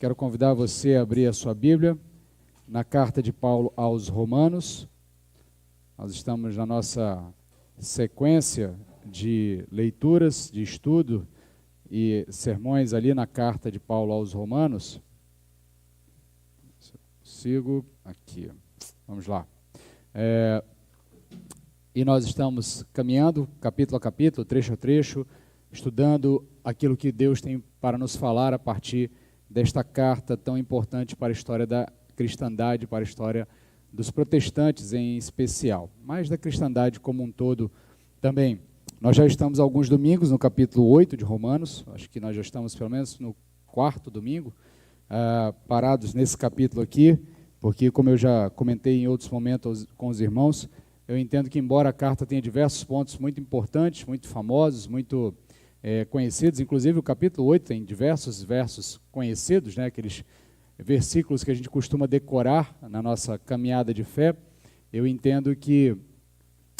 Quero convidar você a abrir a sua Bíblia na carta de Paulo aos Romanos. Nós estamos na nossa sequência de leituras, de estudo e sermões ali na carta de Paulo aos Romanos. Se eu consigo, aqui, vamos lá. E nós estamos caminhando, capítulo a capítulo, trecho a trecho, estudando aquilo que Deus tem para nos falar a partir desta carta tão importante para a história da cristandade, para a história dos protestantes em especial, mas da cristandade como um todo também. Nós já estamos há alguns domingos no capítulo 8 de Romanos, acho que nós já estamos pelo menos no quarto domingo, parados nesse capítulo aqui, porque como eu já comentei em outros momentos com os irmãos, eu entendo que embora a carta tenha diversos pontos muito importantes, muito famosos, muito conhecidos, inclusive o capítulo 8 tem diversos versos conhecidos, né, aqueles versículos que a gente costuma decorar na nossa caminhada de fé. Eu entendo que,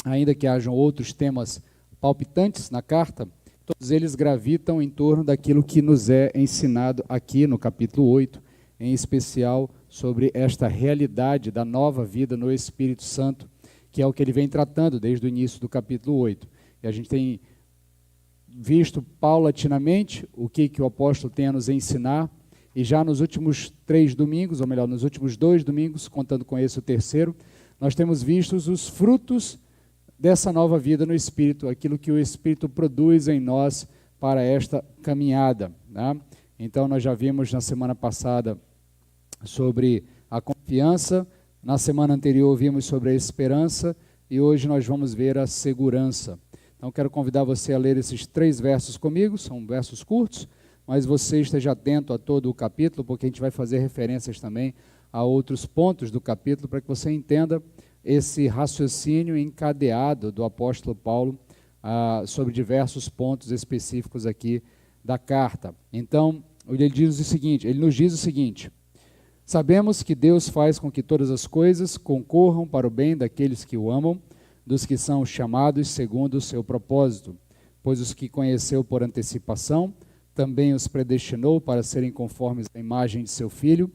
ainda que hajam outros temas palpitantes na carta, todos eles gravitam em torno daquilo que nos é ensinado aqui no capítulo 8, em especial sobre esta realidade da nova vida no Espírito Santo, que é o que ele vem tratando desde o início do capítulo 8. E a gente tem visto paulatinamente o que o apóstolo tem a nos ensinar, e já nos últimos 3 domingos, ou melhor, nos últimos 2 domingos, contando com esse o terceiro, nós temos visto os frutos dessa nova vida no Espírito, aquilo que o Espírito produz em nós para esta caminhada, né? Então nós já vimos na semana passada sobre a confiança, na semana anterior vimos sobre a esperança, e hoje nós vamos ver a segurança. Então quero convidar você a ler esses 3 versos comigo, são versos curtos, mas você esteja atento a todo o capítulo, porque a gente vai fazer referências também a outros pontos do capítulo, para que você entenda esse raciocínio encadeado do apóstolo Paulo sobre diversos pontos específicos aqui da carta. Então, ele nos diz o seguinte: sabemos que Deus faz com que todas as coisas concorram para o bem daqueles que o amam, dos que são chamados segundo o seu propósito, pois os que conheceu por antecipação, também os predestinou para serem conformes à imagem de seu Filho,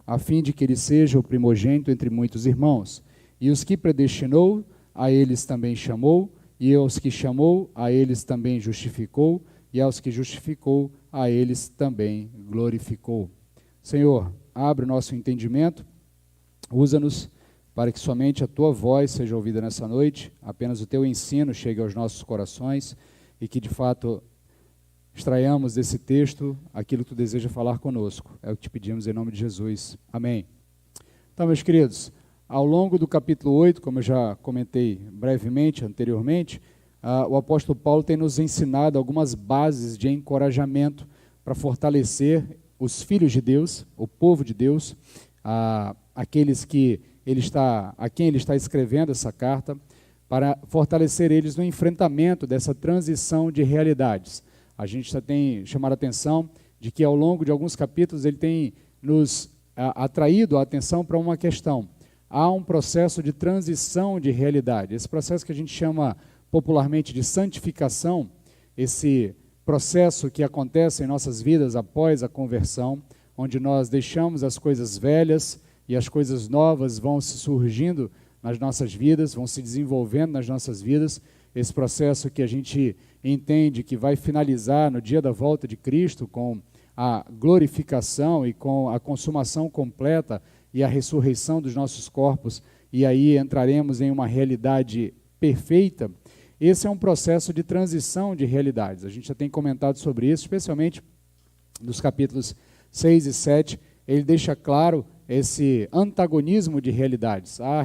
a fim de que ele seja o primogênito entre muitos irmãos. E os que predestinou, a eles também chamou, e aos que chamou, a eles também justificou, e aos que justificou, a eles também glorificou. Senhor, abre o nosso entendimento, usa-nos para que somente a Tua voz seja ouvida nessa noite, apenas o Teu ensino chegue aos nossos corações e que, de fato, extraiamos desse texto aquilo que Tu deseja falar conosco. É o que te pedimos em nome de Jesus. Amém. Então, meus queridos, ao longo do capítulo 8, como eu já comentei brevemente anteriormente, o apóstolo Paulo tem nos ensinado algumas bases de encorajamento para fortalecer os filhos de Deus, o povo de Deus, aqueles que a quem ele está escrevendo essa carta, para fortalecer eles no enfrentamento dessa transição de realidades. A gente já tem chamado a atenção de que ao longo de alguns capítulos ele tem nos atraído a atenção para uma questão. Há um processo de transição de realidade. Esse processo que a gente chama popularmente de santificação, esse processo que acontece em nossas vidas após a conversão, onde nós deixamos as coisas velhas e as coisas novas vão se surgindo nas nossas vidas, vão se desenvolvendo nas nossas vidas. Esse processo que a gente entende que vai finalizar no dia da volta de Cristo com a glorificação e com a consumação completa e a ressurreição dos nossos corpos, e aí entraremos em uma realidade perfeita. Esse é um processo de transição de realidades. A gente já tem comentado sobre isso, especialmente nos capítulos 6 e 7, ele deixa claro esse antagonismo de realidades. Há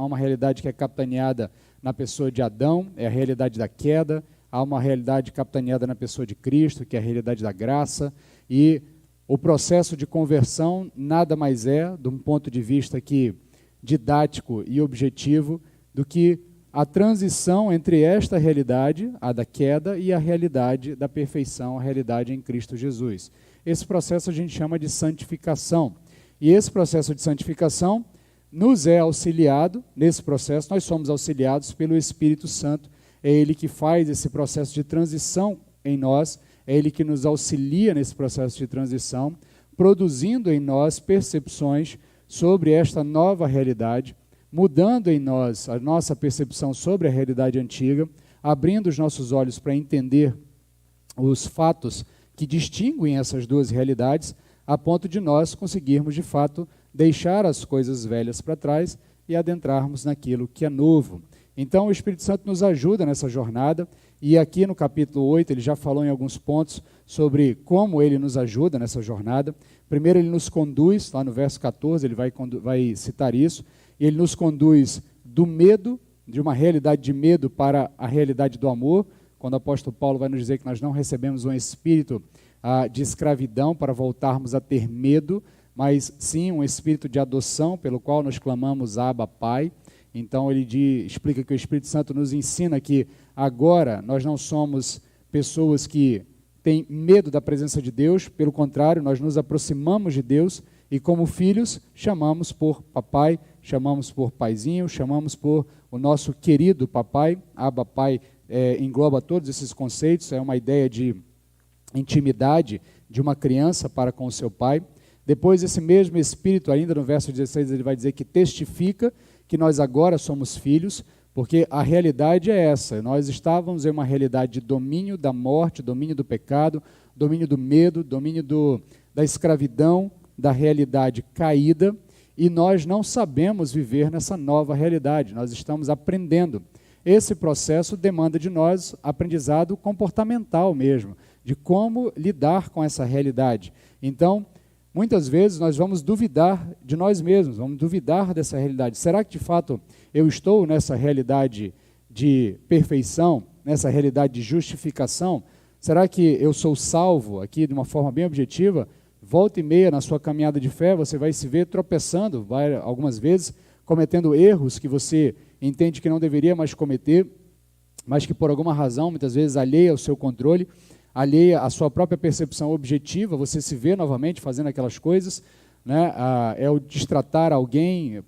uma realidade que é capitaneada na pessoa de Adão, é a realidade da queda. Há uma realidade capitaneada na pessoa de Cristo, que é a realidade da graça. E o processo de conversão nada mais é, de um ponto de vista aqui didático e objetivo, do que a transição entre esta realidade, a da queda, e a realidade da perfeição, a realidade em Cristo Jesus. Esse processo a gente chama de santificação. E esse processo de santificação nos é auxiliado, nesse processo nós somos auxiliados pelo Espírito Santo. É Ele que faz esse processo de transição em nós, é Ele que nos auxilia nesse processo de transição, produzindo em nós percepções sobre esta nova realidade, mudando em nós a nossa percepção sobre a realidade antiga, abrindo os nossos olhos para entender os fatos que distinguem essas duas realidades, a ponto de nós conseguirmos, de fato, deixar as coisas velhas para trás e adentrarmos naquilo que é novo. Então, o Espírito Santo nos ajuda nessa jornada, e aqui no capítulo 8, ele já falou em alguns pontos sobre como ele nos ajuda nessa jornada. Primeiro, ele nos conduz, lá no verso 14, ele vai citar isso, e ele nos conduz do medo, de uma realidade de medo para a realidade do amor, quando o apóstolo Paulo vai nos dizer que nós não recebemos um espírito de escravidão para voltarmos a ter medo, mas sim um espírito de adoção, pelo qual nós clamamos Abba, Pai. Então ele explica que o Espírito Santo nos ensina que agora nós não somos pessoas que têm medo da presença de Deus, pelo contrário, nós nos aproximamos de Deus e como filhos chamamos por papai, chamamos por paizinho, chamamos por o nosso querido papai. Abba, Pai, engloba todos esses conceitos, é uma ideia de intimidade de uma criança para com o seu pai. Depois esse mesmo Espírito, ainda no verso 16, ele vai dizer que testifica que nós agora somos filhos, porque a realidade é essa, nós estávamos em uma realidade de domínio da morte, domínio do pecado, domínio do medo, domínio da escravidão, da realidade caída, e nós não sabemos viver nessa nova realidade, nós estamos aprendendo. Esse processo demanda de nós aprendizado comportamental mesmo, de como lidar com essa realidade. Então, muitas vezes nós vamos duvidar de nós mesmos, vamos duvidar dessa realidade. Será que de fato eu estou nessa realidade de perfeição, nessa realidade de justificação? Será que eu sou salvo aqui de uma forma bem objetiva? Volta e meia na sua caminhada de fé, você vai se ver tropeçando, algumas vezes cometendo erros que você entende que não deveria mais cometer, mas que por alguma razão, muitas vezes alheia ao seu controle, alheia à sua própria percepção objetiva, você se vê novamente fazendo aquelas coisas, né? É o destratar alguém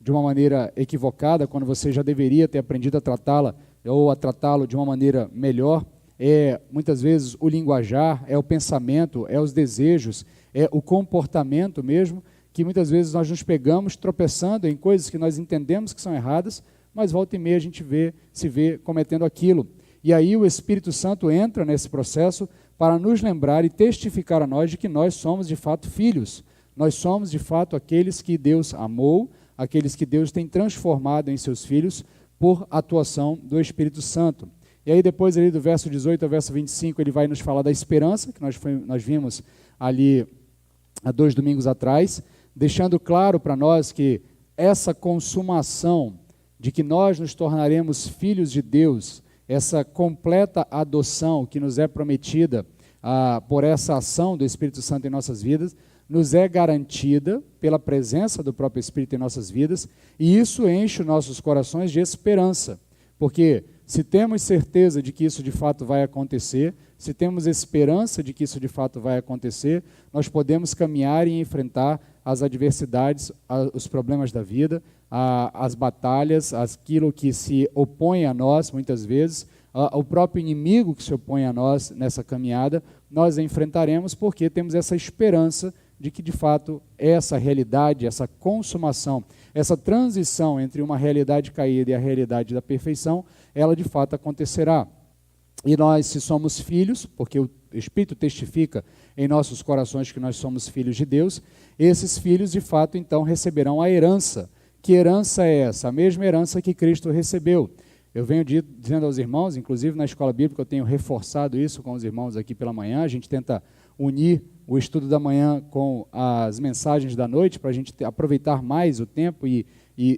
de uma maneira equivocada, quando você já deveria ter aprendido a tratá-la ou a tratá-lo de uma maneira melhor. É muitas vezes o linguajar, é o pensamento, é os desejos, é o comportamento mesmo, que muitas vezes nós nos pegamos tropeçando em coisas que nós entendemos que são erradas, mas volta e meia a gente se vê cometendo aquilo. E aí o Espírito Santo entra nesse processo para nos lembrar e testificar a nós de que nós somos de fato filhos. Nós somos de fato aqueles que Deus amou, aqueles que Deus tem transformado em seus filhos por atuação do Espírito Santo. E aí depois ali do verso 18 ao verso 25 ele vai nos falar da esperança, que nós vimos ali há 2 domingos atrás, deixando claro para nós que essa consumação de que nós nos tornaremos filhos de Deus, essa completa adoção que nos é prometida por essa ação do Espírito Santo em nossas vidas, nos é garantida pela presença do próprio Espírito em nossas vidas, e isso enche os nossos corações de esperança, porque se temos certeza de que isso de fato vai acontecer, se temos esperança de que isso de fato vai acontecer, nós podemos caminhar e enfrentar as adversidades, os problemas da vida, as batalhas, aquilo que se opõe a nós muitas vezes, o próprio inimigo que se opõe a nós nessa caminhada, nós enfrentaremos porque temos essa esperança de que de fato essa realidade, essa consumação, essa transição entre uma realidade caída e a realidade da perfeição, ela de fato acontecerá. E nós, se somos filhos, porque o Espírito testifica em nossos corações que nós somos filhos de Deus, esses filhos de fato então receberão a herança. Que herança é essa? A mesma herança que Cristo recebeu. Eu venho dizendo aos irmãos, inclusive na escola bíblica eu tenho reforçado isso com os irmãos aqui pela manhã, a gente tenta unir o estudo da manhã com as mensagens da noite, para a gente aproveitar mais o tempo e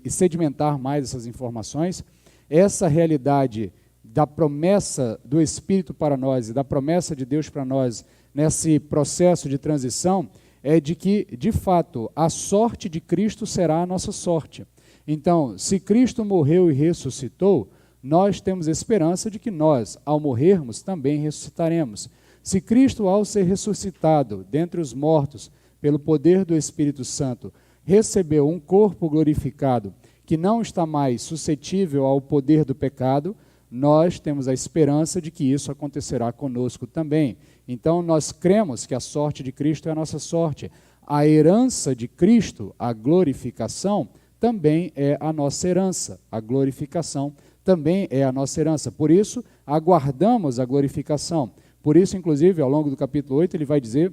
sedimentar mais essas informações. Essa realidade da promessa do Espírito para nós e da promessa de Deus para nós nesse processo de transição é de que, de fato, a sorte de Cristo será a nossa sorte. Então, se Cristo morreu e ressuscitou, nós temos esperança de que nós, ao morrermos, também ressuscitaremos. Se Cristo, ao ser ressuscitado dentre os mortos, pelo poder do Espírito Santo, recebeu um corpo glorificado, que não está mais suscetível ao poder do pecado, nós temos a esperança de que isso acontecerá conosco também. Então, nós cremos que a sorte de Cristo é a nossa sorte. A herança de Cristo, a glorificação, também é a nossa herança. A glorificação também é a nossa herança. Por isso, aguardamos a glorificação. Por isso, inclusive, ao longo do capítulo 8, ele vai dizer,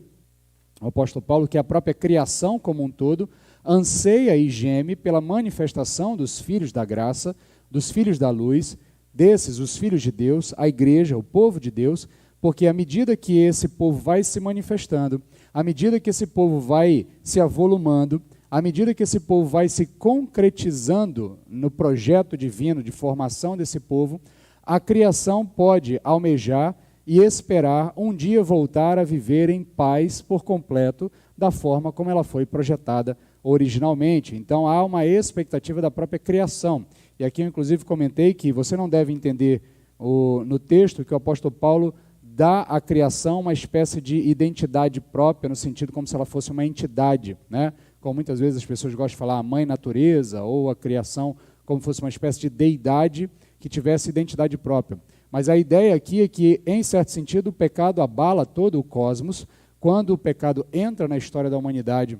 o apóstolo Paulo, que a própria criação como um todo anseia e geme pela manifestação dos filhos da graça, dos filhos da luz, desses, os filhos de Deus, a igreja, o povo de Deus, porque à medida que esse povo vai se manifestando, à medida que esse povo vai se avolumando, à medida que esse povo vai se concretizando no projeto divino de formação desse povo, a criação pode almejar e esperar um dia voltar a viver em paz por completo, da forma como ela foi projetada originalmente. Então há uma expectativa da própria criação. E aqui eu inclusive comentei que você não deve entender no texto que o apóstolo Paulo dá à criação uma espécie de identidade própria, no sentido como se ela fosse uma entidade, né? Como muitas vezes as pessoas gostam de falar a mãe natureza ou a criação como se fosse uma espécie de deidade que tivesse identidade própria. Mas a ideia aqui é que, em certo sentido, o pecado abala todo o cosmos. Quando o pecado entra na história da humanidade,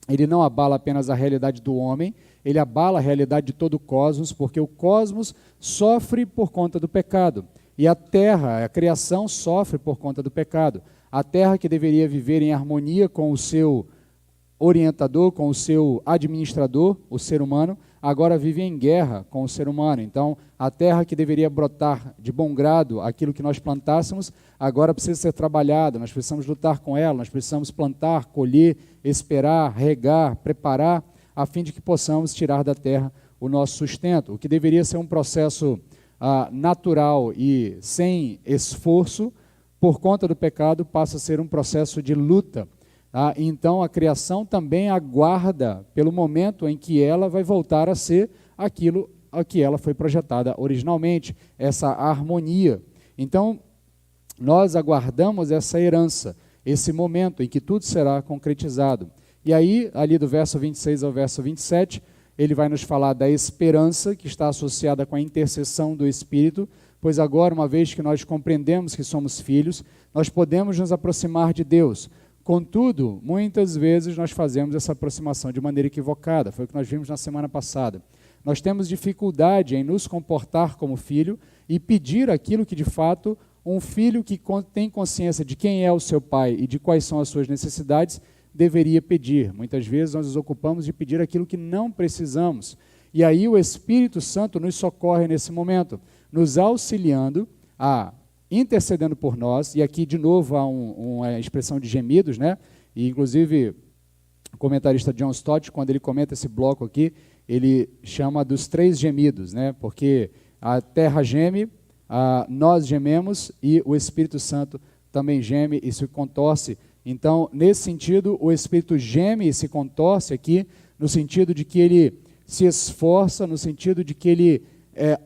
ele não abala apenas a realidade do homem, ele abala a realidade de todo o cosmos, porque o cosmos sofre por conta do pecado. E a terra, a criação, sofre por conta do pecado. A terra, que deveria viver em harmonia com o seu orientador, com o seu administrador, o ser humano, agora vive em guerra com o ser humano. Então, a terra que deveria brotar de bom grado aquilo que nós plantássemos, agora precisa ser trabalhada, nós precisamos lutar com ela, nós precisamos plantar, colher, esperar, regar, preparar, a fim de que possamos tirar da terra o nosso sustento. O que deveria ser um processo natural e sem esforço, por conta do pecado, passa a ser um processo de luta. Então, a criação também aguarda pelo momento em que ela vai voltar a ser aquilo a que ela foi projetada originalmente, essa harmonia. Então, nós aguardamos essa herança, esse momento em que tudo será concretizado. E aí, ali do verso 26 ao verso 27, ele vai nos falar da esperança que está associada com a intercessão do Espírito, pois agora, uma vez que nós compreendemos que somos filhos, nós podemos nos aproximar de Deus. Contudo, muitas vezes nós fazemos essa aproximação de maneira equivocada, foi o que nós vimos na semana passada. Nós temos dificuldade em nos comportar como filho e pedir aquilo que, de fato, um filho que tem consciência de quem é o seu pai e de quais são as suas necessidades, deveria pedir. Muitas vezes nós nos ocupamos de pedir aquilo que não precisamos. E aí o Espírito Santo nos socorre nesse momento, nos auxiliando intercedendo por nós, e aqui de novo há uma expressão de gemidos, né? E inclusive o comentarista John Stott, quando ele comenta esse bloco aqui, ele chama dos 3 gemidos, né? Porque a terra geme, nós gememos e o Espírito Santo também geme e se contorce. Então, nesse sentido, o Espírito geme e se contorce aqui, no sentido de que ele se esforça, no sentido de que ele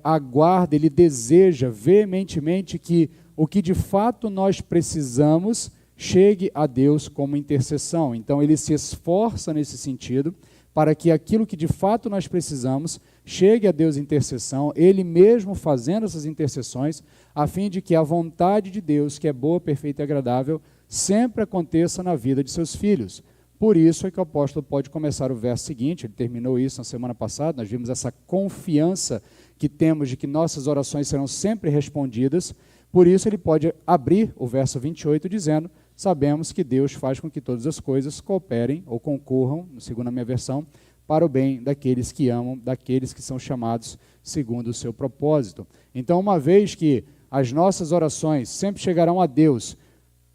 aguarda, ele deseja veementemente que o que de fato nós precisamos chegue a Deus como intercessão. Então ele se esforça nesse sentido para que aquilo que de fato nós precisamos chegue a Deus em intercessão, ele mesmo fazendo essas intercessões, a fim de que a vontade de Deus, que é boa, perfeita e agradável, sempre aconteça na vida de seus filhos. Por isso é que o apóstolo pode começar o verso seguinte, ele terminou isso na semana passada, nós vimos essa confiança que temos de que nossas orações serão sempre respondidas, por isso ele pode abrir o verso 28 dizendo, sabemos que Deus faz com que todas as coisas cooperem ou concorram, segundo a minha versão, para o bem daqueles que amam, daqueles que são chamados segundo o seu propósito. Então, uma vez que as nossas orações sempre chegarão a Deus,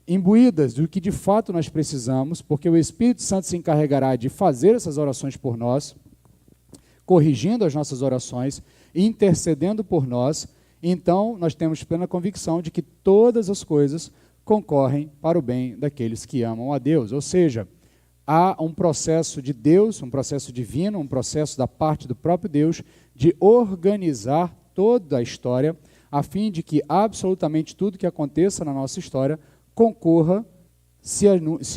imbuídas do que de fato nós precisamos, porque o Espírito Santo se encarregará de fazer essas orações por nós, corrigindo as nossas orações, intercedendo por nós, então nós temos plena convicção de que todas as coisas concorrem para o bem daqueles que amam a Deus. Ou seja, há um processo de Deus, um processo divino, um processo da parte do próprio Deus de organizar toda a história, a fim de que absolutamente tudo que aconteça na nossa história concorra, se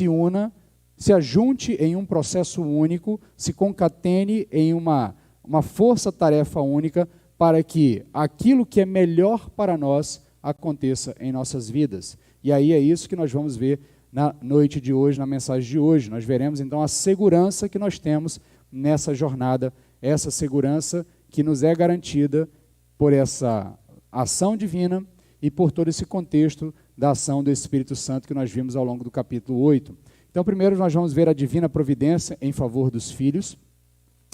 una, se ajunte em um processo único, se concatene em uma força-tarefa única para que aquilo que é melhor para nós aconteça em nossas vidas. E aí é isso que nós vamos ver na noite de hoje, na mensagem de hoje. Nós veremos então a segurança que nós temos nessa jornada, essa segurança que nos é garantida por essa ação divina e por todo esse contexto da ação do Espírito Santo que nós vimos ao longo do capítulo 8. Então, primeiro nós vamos ver a divina providência em favor dos filhos.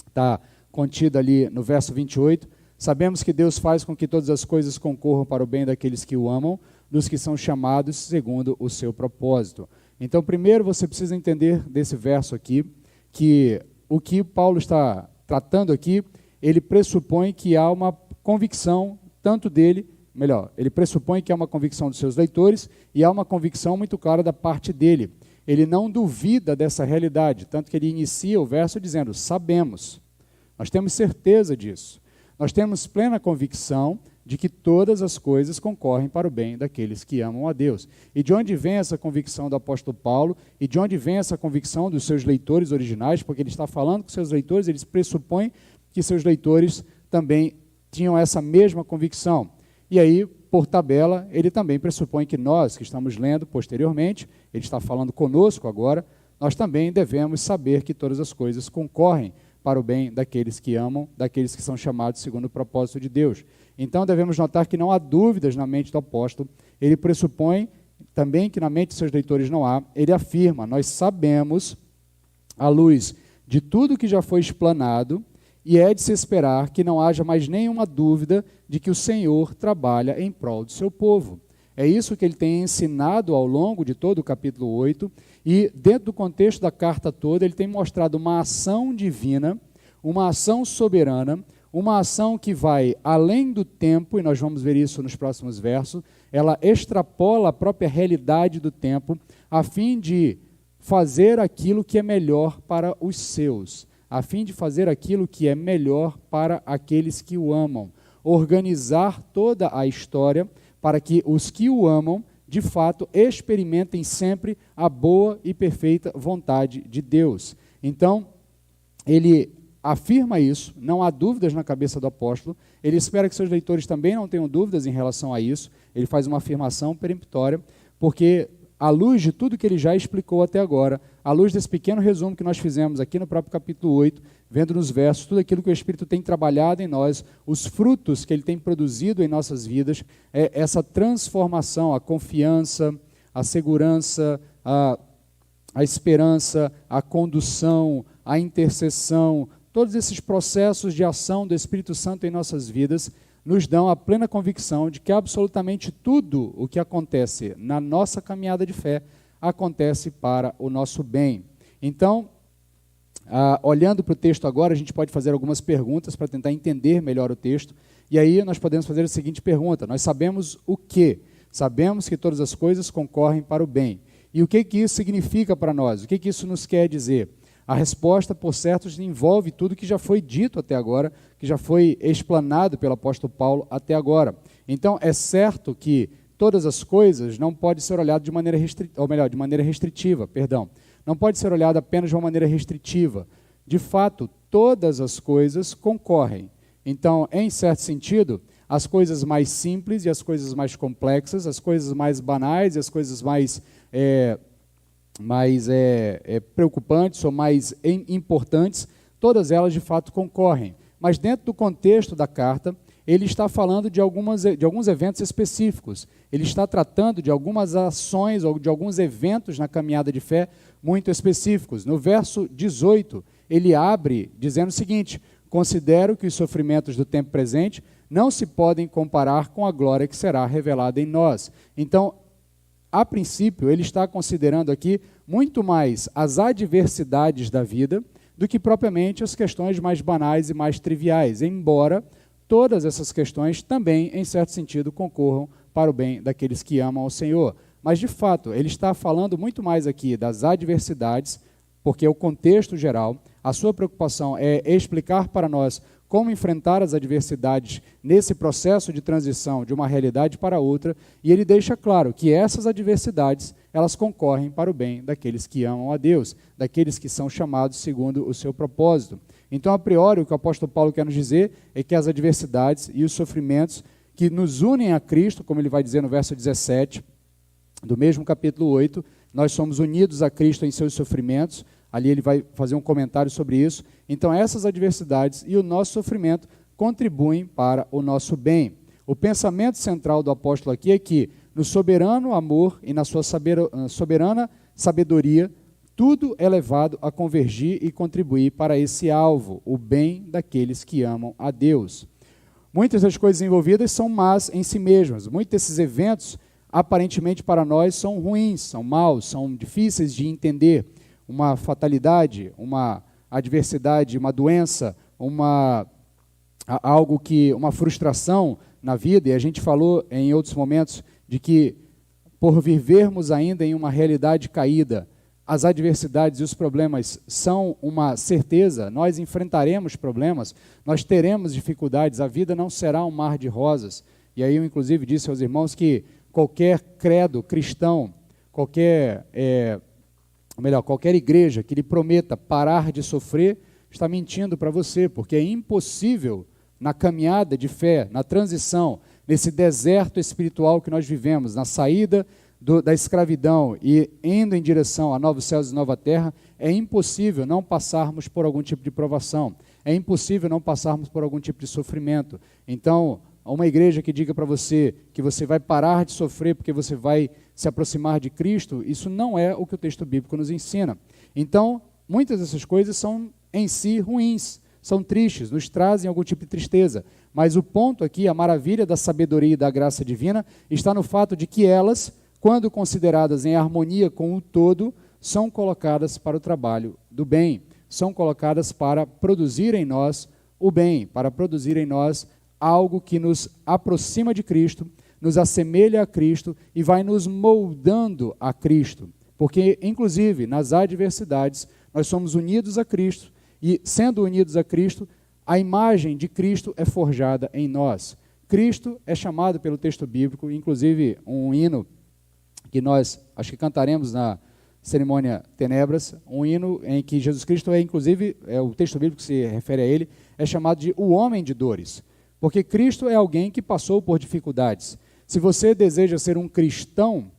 Está contida ali no verso 28. Sabemos que Deus faz com que todas as coisas concorram para o bem daqueles que o amam, dos que são chamados segundo o seu propósito. Então, primeiro você precisa entender desse verso aqui, que o que Paulo está tratando aqui, ele pressupõe que há uma convicção, tanto dele, ele pressupõe que há uma convicção dos seus leitores e há uma convicção muito clara da parte dele. Ele não duvida dessa realidade, tanto que ele inicia o verso dizendo, sabemos, nós temos certeza disso. Nós temos plena convicção de que todas as coisas concorrem para o bem daqueles que amam a Deus. E de onde vem essa convicção do apóstolo Paulo? E de onde vem essa convicção dos seus leitores originais? Porque ele está falando com seus leitores, eles pressupõem que seus leitores também tinham essa mesma convicção. E aí, por tabela, ele também pressupõe que nós, que estamos lendo posteriormente, ele está falando conosco agora, nós também devemos saber que todas as coisas concorrem para o bem daqueles que amam, daqueles que são chamados segundo o propósito de Deus. Então, devemos notar que não há dúvidas na mente do apóstolo, ele pressupõe também que na mente de seus leitores não há, ele afirma, nós sabemos, à luz de tudo que já foi explanado, e é de se esperar que não haja mais nenhuma dúvida de que o Senhor trabalha em prol do seu povo. É isso que ele tem ensinado ao longo de todo o capítulo 8, e dentro do contexto da carta toda, ele tem mostrado uma ação divina, uma ação soberana, uma ação que vai além do tempo, e nós vamos ver isso nos próximos versos, ela extrapola a própria realidade do tempo, a fim de fazer aquilo que é melhor para os seus, a fim de fazer aquilo que é melhor para aqueles que o amam, organizar toda a história para que os que o amam, de fato, experimentem sempre a boa e perfeita vontade de Deus. Então, ele afirma isso, não há dúvidas na cabeça do apóstolo, ele espera que seus leitores também não tenham dúvidas em relação a isso, ele faz uma afirmação peremptória, porque à luz de tudo que ele já explicou até agora, à luz desse pequeno resumo que nós fizemos aqui no próprio capítulo 8, vendo nos versos tudo aquilo que o Espírito tem trabalhado em nós, os frutos que ele tem produzido em nossas vidas, essa transformação, a confiança, a segurança, a esperança, a condução, a intercessão, todos esses processos de ação do Espírito Santo em nossas vidas, nos dão a plena convicção de que absolutamente tudo o que acontece na nossa caminhada de fé acontece para o nosso bem. Então, olhando para o texto agora, a gente pode fazer algumas perguntas para tentar entender melhor o texto, e aí nós podemos fazer a seguinte pergunta, nós sabemos o quê? Sabemos que todas as coisas concorrem para o bem. E o que isso significa para nós? O que isso nos quer dizer? A resposta, por certo, envolve tudo que já foi dito até agora, que já foi explanado pelo apóstolo Paulo até agora. Então, é certo que todas as coisas não podem ser olhadas de maneira restritiva, não pode ser olhado apenas de uma maneira restritiva. De fato, todas as coisas concorrem. Então, em certo sentido, as coisas mais simples e as coisas mais complexas, as coisas mais banais e as coisas mais preocupantes ou mais importantes, todas elas de fato concorrem. Mas dentro do contexto da carta, ele está falando de alguns eventos específicos. Ele está tratando de algumas ações ou de alguns eventos na caminhada de fé muito específicos. No verso 18, ele abre dizendo o seguinte, considero que os sofrimentos do tempo presente não se podem comparar com a glória que será revelada em nós. Então, a princípio, ele está considerando aqui muito mais as adversidades da vida do que propriamente as questões mais banais e mais triviais, embora todas essas questões também, em certo sentido, concorram para o bem daqueles que amam ao Senhor. Mas, de fato, ele está falando muito mais aqui das adversidades, porque é o contexto geral, a sua preocupação é explicar para nós como enfrentar as adversidades nesse processo de transição de uma realidade para outra, e ele deixa claro que essas adversidades, elas concorrem para o bem daqueles que amam a Deus, daqueles que são chamados segundo o seu propósito. Então, a priori, o que o apóstolo Paulo quer nos dizer é que as adversidades e os sofrimentos que nos unem a Cristo, como ele vai dizer no verso 17, do mesmo capítulo 8, nós somos unidos a Cristo em seus sofrimentos. Ali ele vai fazer um comentário sobre isso. Então essas adversidades e o nosso sofrimento contribuem para o nosso bem. O pensamento central do apóstolo aqui é que no soberano amor e na sua soberana sabedoria, tudo é levado a convergir e contribuir para esse alvo, o bem daqueles que amam a Deus. Muitas das coisas envolvidas são más em si mesmas. Muitos desses eventos, aparentemente para nós, são ruins, são maus, são difíceis de entender. Uma fatalidade, uma adversidade, uma doença, uma frustração na vida, e a gente falou em outros momentos de que, por vivermos ainda em uma realidade caída, as adversidades e os problemas são uma certeza, nós enfrentaremos problemas, nós teremos dificuldades, a vida não será um mar de rosas. E aí eu, inclusive, disse aos irmãos que qualquer credo cristão, qualquer igreja que lhe prometa parar de sofrer, está mentindo para você, porque é impossível, na caminhada de fé, na transição, nesse deserto espiritual que nós vivemos, na saída da escravidão e indo em direção a novos céus e nova terra, é impossível não passarmos por algum tipo de provação, é impossível não passarmos por algum tipo de sofrimento. Então, uma igreja que diga para você que você vai parar de sofrer porque você vai se aproximar de Cristo, isso não é o que o texto bíblico nos ensina. Então, muitas dessas coisas são em si ruins, são tristes, nos trazem algum tipo de tristeza. Mas o ponto aqui, a maravilha da sabedoria e da graça divina, está no fato de que elas, quando consideradas em harmonia com o todo, são colocadas para o trabalho do bem, são colocadas para produzir em nós o bem, para produzir em nós algo que nos aproxima de Cristo, nos assemelha a Cristo e vai nos moldando a Cristo. Porque, inclusive, nas adversidades, nós somos unidos a Cristo e, sendo unidos a Cristo, a imagem de Cristo é forjada em nós. Cristo é chamado pelo texto bíblico, inclusive um hino que nós, acho que cantaremos na cerimônia Tenebras, um hino em que Jesus Cristo o texto bíblico que se refere a ele, é chamado de o homem de dores, porque Cristo é alguém que passou por dificuldades. Se você deseja ser um cristão,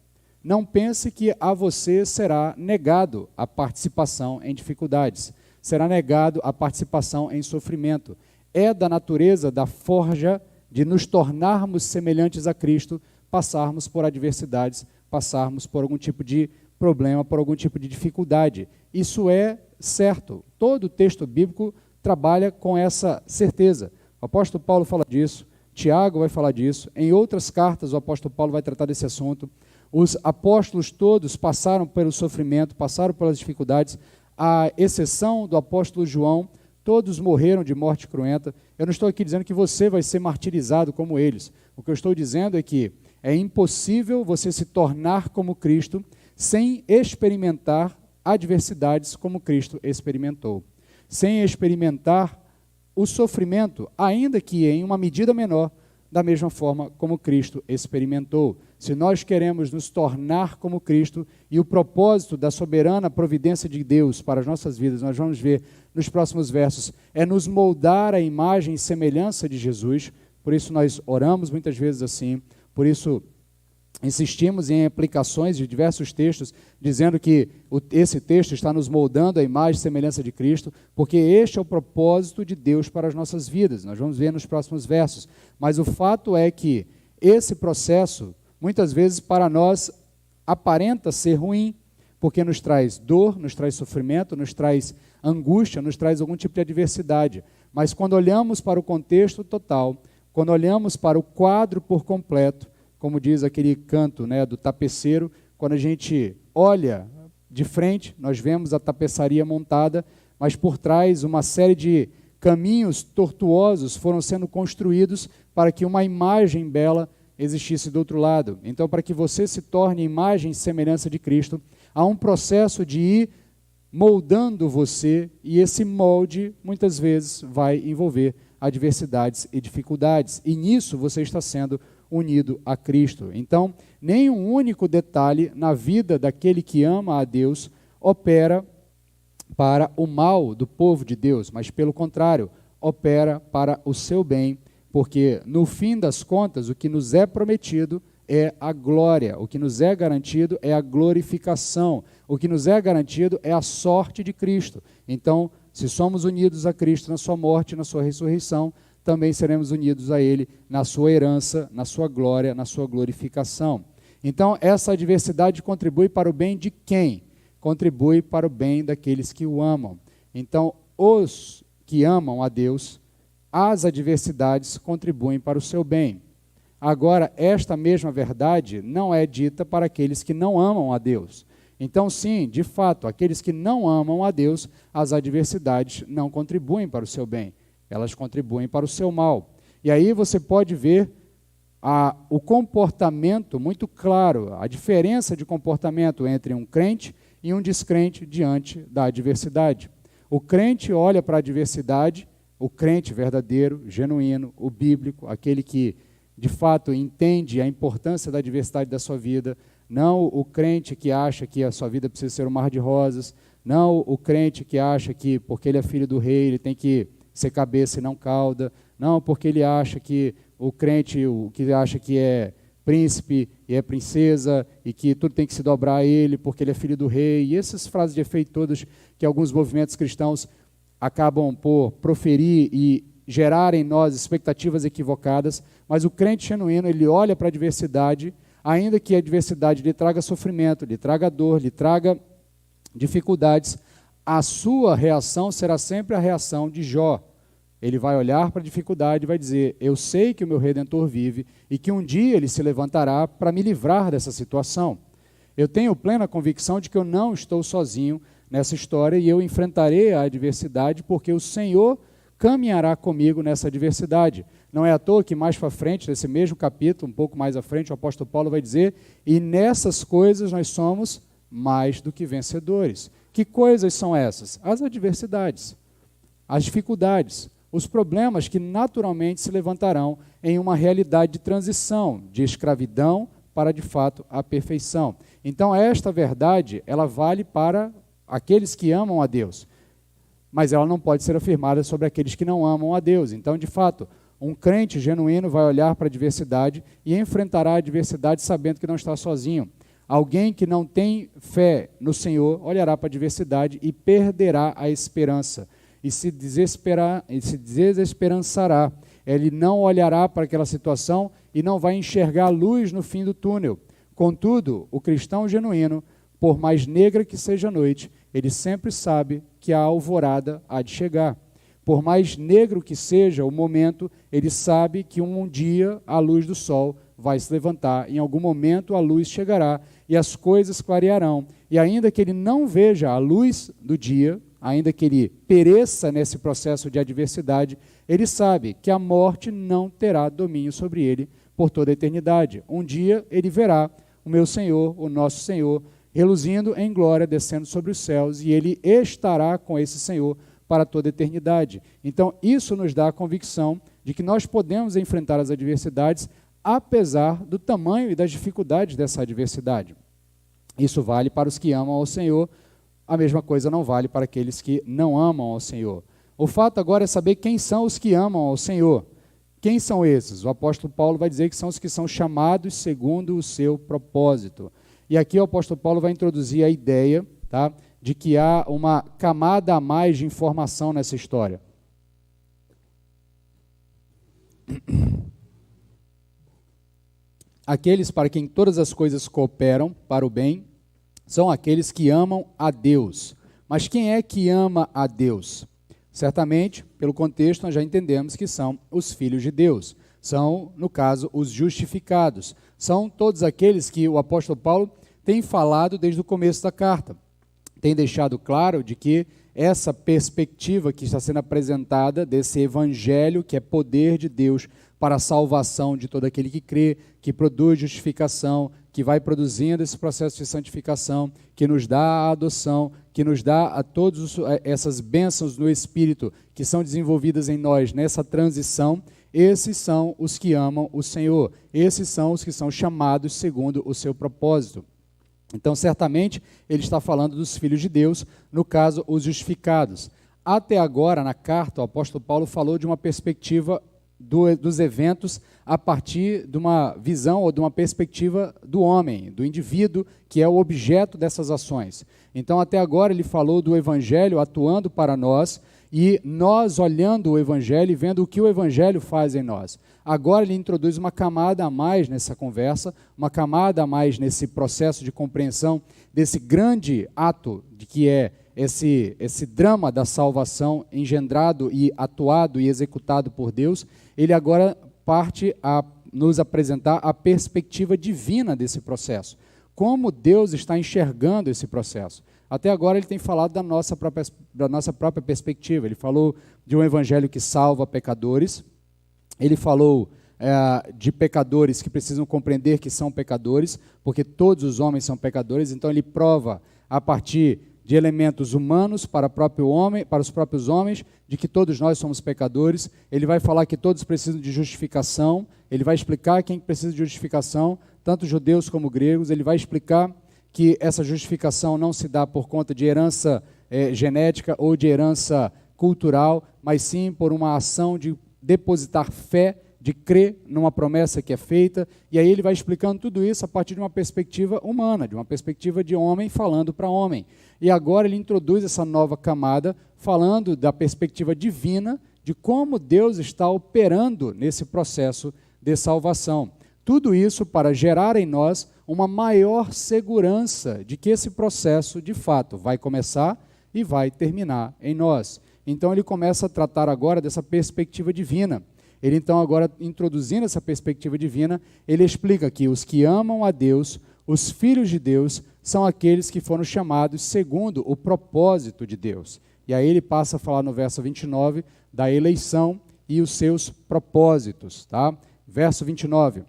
não pense que a você será negado a participação em dificuldades, será negado a participação em sofrimento. É da natureza da forja de nos tornarmos semelhantes a Cristo, passarmos por adversidades, passarmos por algum tipo de problema, por algum tipo de dificuldade. Isso é certo. Todo o texto bíblico trabalha com essa certeza. O apóstolo Paulo fala disso, Tiago vai falar disso, em outras cartas o apóstolo Paulo vai tratar desse assunto. Os apóstolos todos passaram pelo sofrimento, passaram pelas dificuldades, à exceção do apóstolo João, todos morreram de morte cruenta. Eu não estou aqui dizendo que você vai ser martirizado como eles. O que eu estou dizendo é que é impossível você se tornar como Cristo sem experimentar adversidades como Cristo experimentou, sem experimentar o sofrimento, ainda que em uma medida menor, da mesma forma como Cristo experimentou. Se nós queremos nos tornar como Cristo, e o propósito da soberana providência de Deus para as nossas vidas, nós vamos ver nos próximos versos, é nos moldar à imagem e semelhança de Jesus. Por isso nós oramos muitas vezes assim, por isso insistimos em aplicações de diversos textos, dizendo que esse texto está nos moldando à imagem e semelhança de Cristo, porque este é o propósito de Deus para as nossas vidas. Nós vamos ver nos próximos versos. Mas o fato é que esse processo, muitas vezes para nós, aparenta ser ruim, porque nos traz dor, nos traz sofrimento, nos traz angústia, nos traz algum tipo de adversidade. Mas quando olhamos para o contexto total, quando olhamos para o quadro por completo, como diz aquele canto, né, do tapeceiro, quando a gente olha de frente, nós vemos a tapeçaria montada, mas por trás uma série de caminhos tortuosos foram sendo construídos para que uma imagem bela existisse do outro lado. Então, para que você se torne imagem e semelhança de Cristo, há um processo de ir moldando você, e esse molde, muitas vezes, vai envolver adversidades e dificuldades, e nisso você está sendo unido a Cristo. Então, nenhum único detalhe na vida daquele que ama a Deus opera para o mal do povo de Deus, mas pelo contrário, opera para o seu bem, porque no fim das contas, o que nos é prometido é a glória, o que nos é garantido é a glorificação, o que nos é garantido é a sorte de Cristo. Então, se somos unidos a Cristo na sua morte, na sua ressurreição, também seremos unidos a Ele na sua herança, na sua glória, na sua glorificação. Então, essa adversidade contribui para o bem de quem? Contribui para o bem daqueles que o amam. Então, os que amam a Deus, as adversidades contribuem para o seu bem. Agora, esta mesma verdade não é dita para aqueles que não amam a Deus. Então, sim, de fato, aqueles que não amam a Deus, as adversidades não contribuem para o seu bem, elas contribuem para o seu mal. E aí você pode ver o comportamento muito claro, a diferença de comportamento entre um crente e um descrente diante da adversidade. O crente olha para a adversidade, o crente verdadeiro, genuíno, o bíblico, aquele que de fato entende a importância da adversidade da sua vida, não o crente que acha que a sua vida precisa ser um mar de rosas, não o crente que acha que porque ele é filho do rei ele tem que ser cabeça e não cauda, não porque ele acha que o crente, o que acha que é príncipe e é princesa e que tudo tem que se dobrar a ele porque ele é filho do rei, e essas frases de efeito todas que alguns movimentos cristãos acabam por proferir e gerar em nós expectativas equivocadas, mas o crente genuíno, ele olha para a adversidade, ainda que a adversidade lhe traga sofrimento, lhe traga dor, lhe traga dificuldades, a sua reação será sempre a reação de Jó. Ele vai olhar para a dificuldade e vai dizer, eu sei que o meu Redentor vive e que um dia ele se levantará para me livrar dessa situação. Eu tenho plena convicção de que eu não estou sozinho nessa história e eu enfrentarei a adversidade porque o Senhor caminhará comigo nessa adversidade. Não é à toa que mais para frente, nesse mesmo capítulo, um pouco mais à frente, o apóstolo Paulo vai dizer, e nessas coisas nós somos mais do que vencedores. Que coisas são essas? As adversidades, as dificuldades, os problemas que naturalmente se levantarão em uma realidade de transição, de escravidão para, de fato, a perfeição. Então, esta verdade, ela vale para aqueles que amam a Deus, mas ela não pode ser afirmada sobre aqueles que não amam a Deus. Então, de fato, um crente genuíno vai olhar para a adversidade e enfrentará a adversidade sabendo que não está sozinho. Alguém que não tem fé no Senhor olhará para a adversidade e perderá a esperança e se desesperançará. Ele não olhará para aquela situação e não vai enxergar a luz no fim do túnel. Contudo, o cristão genuíno, por mais negra que seja a noite, ele sempre sabe que a alvorada há de chegar. Por mais negro que seja o momento, ele sabe que um dia a luz do sol vai se levantar, em algum momento a luz chegará e as coisas clarearão. E ainda que ele não veja a luz do dia, ainda que ele pereça nesse processo de adversidade, ele sabe que a morte não terá domínio sobre ele por toda a eternidade. Um dia ele verá o meu Senhor, o nosso Senhor, reluzindo em glória, descendo sobre os céus, e ele estará com esse Senhor para toda a eternidade. Então, isso nos dá a convicção de que nós podemos enfrentar as adversidades, apesar do tamanho e das dificuldades dessa adversidade. Isso vale para os que amam ao Senhor, a mesma coisa não vale para aqueles que não amam ao Senhor. O fato agora é saber quem são os que amam ao Senhor. Quem são esses? O apóstolo Paulo vai dizer que são os que são chamados segundo o seu propósito. E aqui o apóstolo Paulo vai introduzir a ideia, tá, de que há uma camada a mais de informação nessa história. Aqueles para quem todas as coisas cooperam para o bem são aqueles que amam a Deus. Mas quem é que ama a Deus? Certamente, pelo contexto, nós já entendemos que são os filhos de Deus. São, no caso, os justificados. São todos aqueles que o apóstolo Paulo tem falado desde o começo da carta. Tem deixado claro de que essa perspectiva que está sendo apresentada desse evangelho, que é poder de Deus para a salvação de todo aquele que crê, que produz justificação, que vai produzindo esse processo de santificação, que nos dá a adoção, que nos dá a todas essas bênçãos no Espírito que são desenvolvidas em nós nessa transição. Esses são os que amam o Senhor, esses são os que são chamados segundo o seu propósito. Então, certamente, ele está falando dos filhos de Deus, no caso, os justificados. Até agora, na carta, o apóstolo Paulo falou de uma perspectiva dos eventos a partir de uma visão ou de uma perspectiva do homem, do indivíduo, que é o objeto dessas ações. Então, até agora, ele falou do Evangelho atuando para nós e nós olhando o Evangelho e vendo o que o Evangelho faz em nós. Agora, ele introduz uma camada a mais nessa conversa, uma camada a mais nesse processo de compreensão desse grande ato de que é esse drama da salvação engendrado e atuado e executado por Deus. Ele agora parte a nos apresentar a perspectiva divina desse processo. Como Deus está enxergando esse processo. Até agora ele tem falado da nossa própria perspectiva. Ele falou de um evangelho que salva pecadores. Ele falou de pecadores que precisam compreender que são pecadores, porque todos os homens são pecadores. Então ele prova a partir de elementos humanos para os próprios homens, de que todos nós somos pecadores. Ele vai falar que todos precisam de justificação, ele vai explicar quem precisa de justificação, tanto judeus como gregos. Ele vai explicar que essa justificação não se dá por conta de herança genética ou de herança cultural, mas sim por uma ação de depositar fé, de crer numa promessa que é feita. E aí ele vai explicando tudo isso a partir de uma perspectiva humana, de uma perspectiva de homem falando para homem. E agora ele introduz essa nova camada, falando da perspectiva divina, de como Deus está operando nesse processo de salvação. Tudo isso para gerar em nós uma maior segurança de que esse processo, de fato, vai começar e vai terminar em nós. Então ele começa a tratar agora dessa perspectiva divina. Ele então agora, introduzindo essa perspectiva divina, ele explica que os que amam a Deus, os filhos de Deus, são aqueles que foram chamados segundo o propósito de Deus. E aí ele passa a falar no verso 29 da eleição e os seus propósitos. Tá? Verso 29.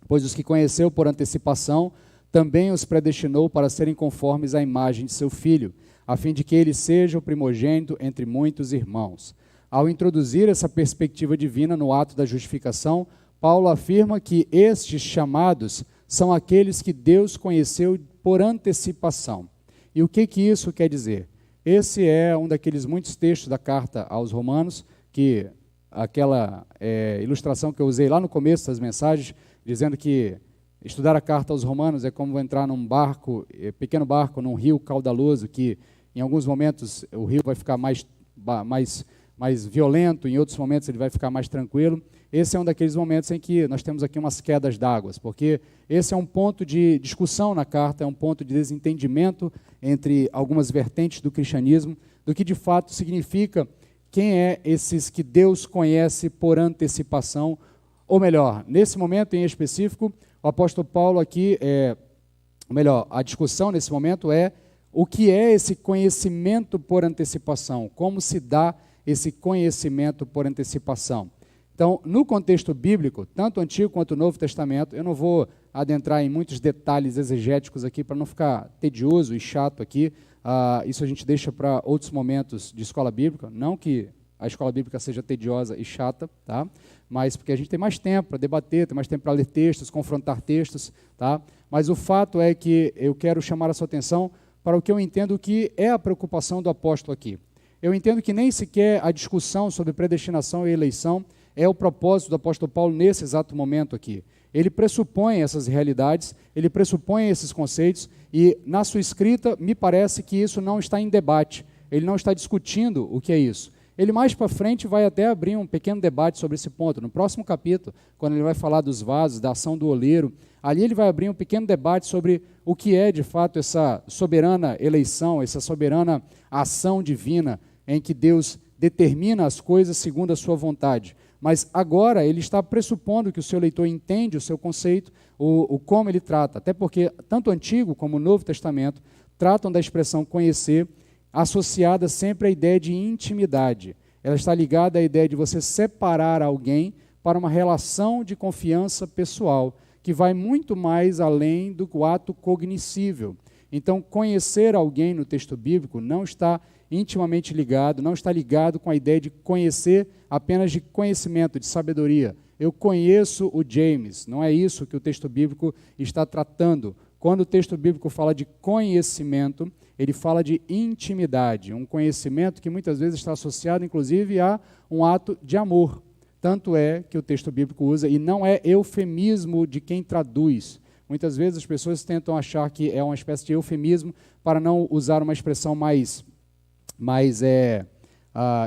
Pois os que conheceu por antecipação, também os predestinou para serem conformes à imagem de seu Filho, a fim de que ele seja o primogênito entre muitos irmãos. Ao introduzir essa perspectiva divina no ato da justificação, Paulo afirma que estes chamados são aqueles que Deus conheceu por antecipação. E o que isso quer dizer? Esse é um daqueles muitos textos da carta aos Romanos, que aquela ilustração que eu usei lá no começo das mensagens, dizendo que estudar a carta aos Romanos é como entrar num barco, pequeno barco, num rio caudaloso, que em alguns momentos o rio vai ficar mais violento, em outros momentos ele vai ficar mais tranquilo. Esse é um daqueles momentos em que nós temos aqui umas quedas d'água, porque esse é um ponto de discussão na carta, é um ponto de desentendimento entre algumas vertentes do cristianismo, do que de fato significa quem é esses que Deus conhece por antecipação, ou melhor, nesse momento em específico, o apóstolo Paulo aqui, a discussão nesse momento é o que é esse conhecimento por antecipação, como se dá esse conhecimento por antecipação. Então, no contexto bíblico, tanto o Antigo quanto o Novo Testamento, eu não vou adentrar em muitos detalhes exegéticos aqui para não ficar tedioso e chato aqui, isso a gente deixa para outros momentos de escola bíblica, não que a escola bíblica seja tediosa e chata, tá? Mas porque a gente tem mais tempo para debater, tem mais tempo para ler textos, confrontar textos, tá? Mas o fato é que eu quero chamar a sua atenção para o que eu entendo que é a preocupação do apóstolo aqui. Eu entendo que nem sequer a discussão sobre predestinação e eleição é o propósito do apóstolo Paulo nesse exato momento aqui. Ele pressupõe essas realidades, ele pressupõe esses conceitos e na sua escrita me parece que isso não está em debate, ele não está discutindo o que é isso. Ele mais para frente vai até abrir um pequeno debate sobre esse ponto. No próximo capítulo, quando ele vai falar dos vasos, da ação do oleiro, ali ele vai abrir um pequeno debate sobre o que é de fato essa soberana eleição, essa soberana ação divina em que Deus determina as coisas segundo a sua vontade. Mas agora ele está pressupondo que o seu leitor entende o seu conceito, o como ele trata, até porque tanto o Antigo como o Novo Testamento tratam da expressão conhecer, associada sempre à ideia de intimidade. Ela está ligada à ideia de você separar alguém para uma relação de confiança pessoal, que vai muito mais além do ato cognoscível. Então, conhecer alguém no texto bíblico não está intimamente ligado, não está ligado com a ideia de conhecer apenas de conhecimento, de sabedoria. Eu conheço o James, não é isso que o texto bíblico está tratando. Quando o texto bíblico fala de conhecimento, ele fala de intimidade, um conhecimento que muitas vezes está associado, inclusive, a um ato de amor. Tanto é que o texto bíblico usa, e não é eufemismo de quem traduz. Muitas vezes as pessoas tentam achar que é uma espécie de eufemismo para não usar uma expressão mais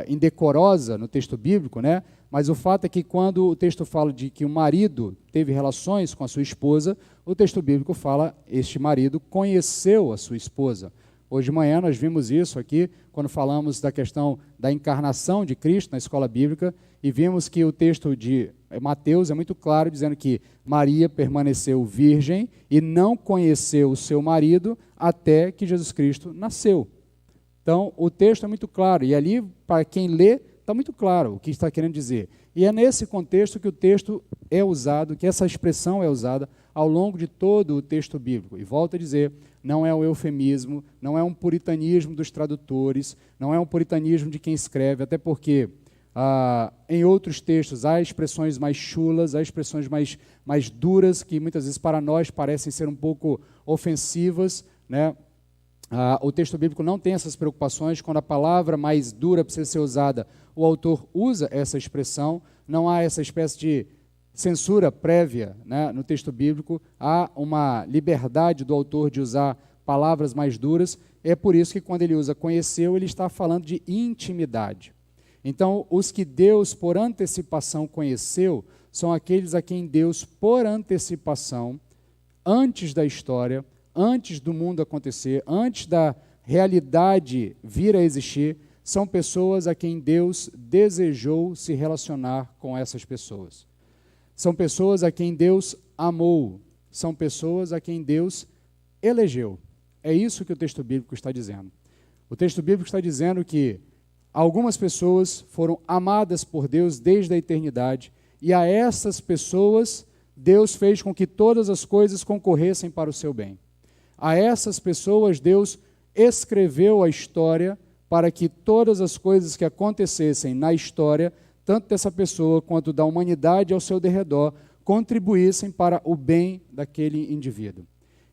indecorosa no texto bíblico, né? Mas o fato é que quando o texto fala de que o marido teve relações com a sua esposa, o texto bíblico fala, este marido conheceu a sua esposa. Hoje de manhã nós vimos isso aqui, quando falamos da questão da encarnação de Cristo na escola bíblica, e vimos que o texto de Mateus é muito claro, dizendo que Maria permaneceu virgem e não conheceu o seu marido até que Jesus Cristo nasceu. Então, o texto é muito claro, e ali, para quem lê, está muito claro o que está querendo dizer. E é nesse contexto que o texto é usado, que essa expressão é usada ao longo de todo o texto bíblico. E volto a dizer, não é um eufemismo, não é um puritanismo dos tradutores, não é um puritanismo de quem escreve, até porque em outros textos há expressões mais chulas, há expressões mais duras, que muitas vezes para nós parecem ser um pouco ofensivas, né? O texto bíblico não tem essas preocupações. Quando a palavra mais dura precisa ser usada, o autor usa essa expressão, não há essa espécie de censura prévia, né, no texto bíblico, há uma liberdade do autor de usar palavras mais duras. É por isso que quando ele usa conheceu, ele está falando de intimidade. Então, os que Deus por antecipação conheceu são aqueles a quem Deus por antecipação, antes da história, antes do mundo acontecer, antes da realidade vir a existir, são pessoas a quem Deus desejou se relacionar com essas pessoas. São pessoas a quem Deus amou, são pessoas a quem Deus elegeu. É isso que o texto bíblico está dizendo. O texto bíblico está dizendo que algumas pessoas foram amadas por Deus desde a eternidade, e a essas pessoas Deus fez com que todas as coisas concorressem para o seu bem. A essas pessoas Deus escreveu a história para que todas as coisas que acontecessem na história, tanto dessa pessoa quanto da humanidade ao seu derredor, contribuíssem para o bem daquele indivíduo.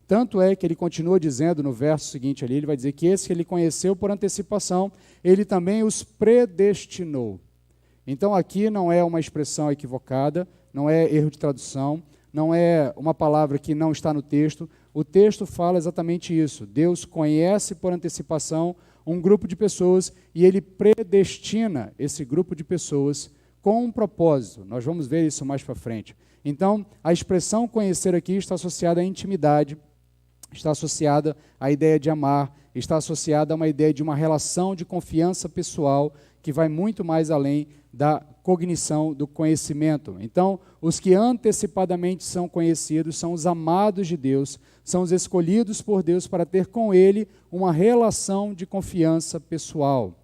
Tanto é que ele continua dizendo no verso seguinte ali, ele vai dizer que esse que ele conheceu por antecipação, ele também os predestinou. Então aqui não é uma expressão equivocada, não é erro de tradução, não é uma palavra que não está no texto. O texto fala exatamente isso. Deus conhece por antecipação um grupo de pessoas e ele predestina esse grupo de pessoas com um propósito. Nós vamos ver isso mais para frente. Então, a expressão conhecer aqui está associada à intimidade, está associada à ideia de amar, está associada a uma ideia de uma relação de confiança pessoal que vai muito mais além da cognição do conhecimento. Então, os que antecipadamente são conhecidos são os amados de Deus, são os escolhidos por Deus para ter com Ele uma relação de confiança pessoal.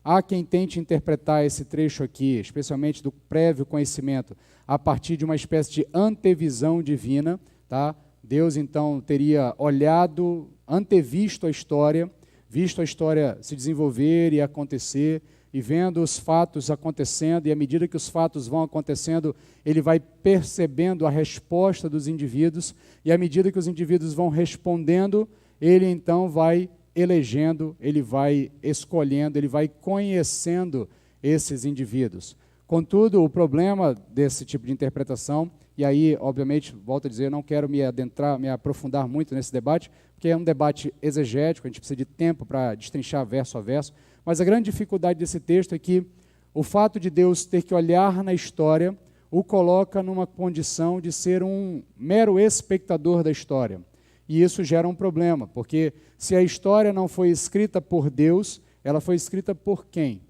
Há quem tente interpretar esse trecho aqui, especialmente do prévio conhecimento, a partir de uma espécie de antevisão divina, tá? Deus, então, teria olhado, antevisto a história, visto a história se desenvolver e acontecer, e vendo os fatos acontecendo, e à medida que os fatos vão acontecendo, ele vai percebendo a resposta dos indivíduos, e à medida que os indivíduos vão respondendo, ele então vai elegendo, ele vai escolhendo, ele vai conhecendo esses indivíduos. Contudo, o problema desse tipo de interpretação, e aí, obviamente, volto a dizer, eu não quero me aprofundar muito nesse debate, porque é um debate exegético, a gente precisa de tempo para destrinchar verso a verso, mas a grande dificuldade desse texto é que o fato de Deus ter que olhar na história o coloca numa condição de ser um mero espectador da história. E isso gera um problema, porque se a história não foi escrita por Deus, ela foi escrita por quem?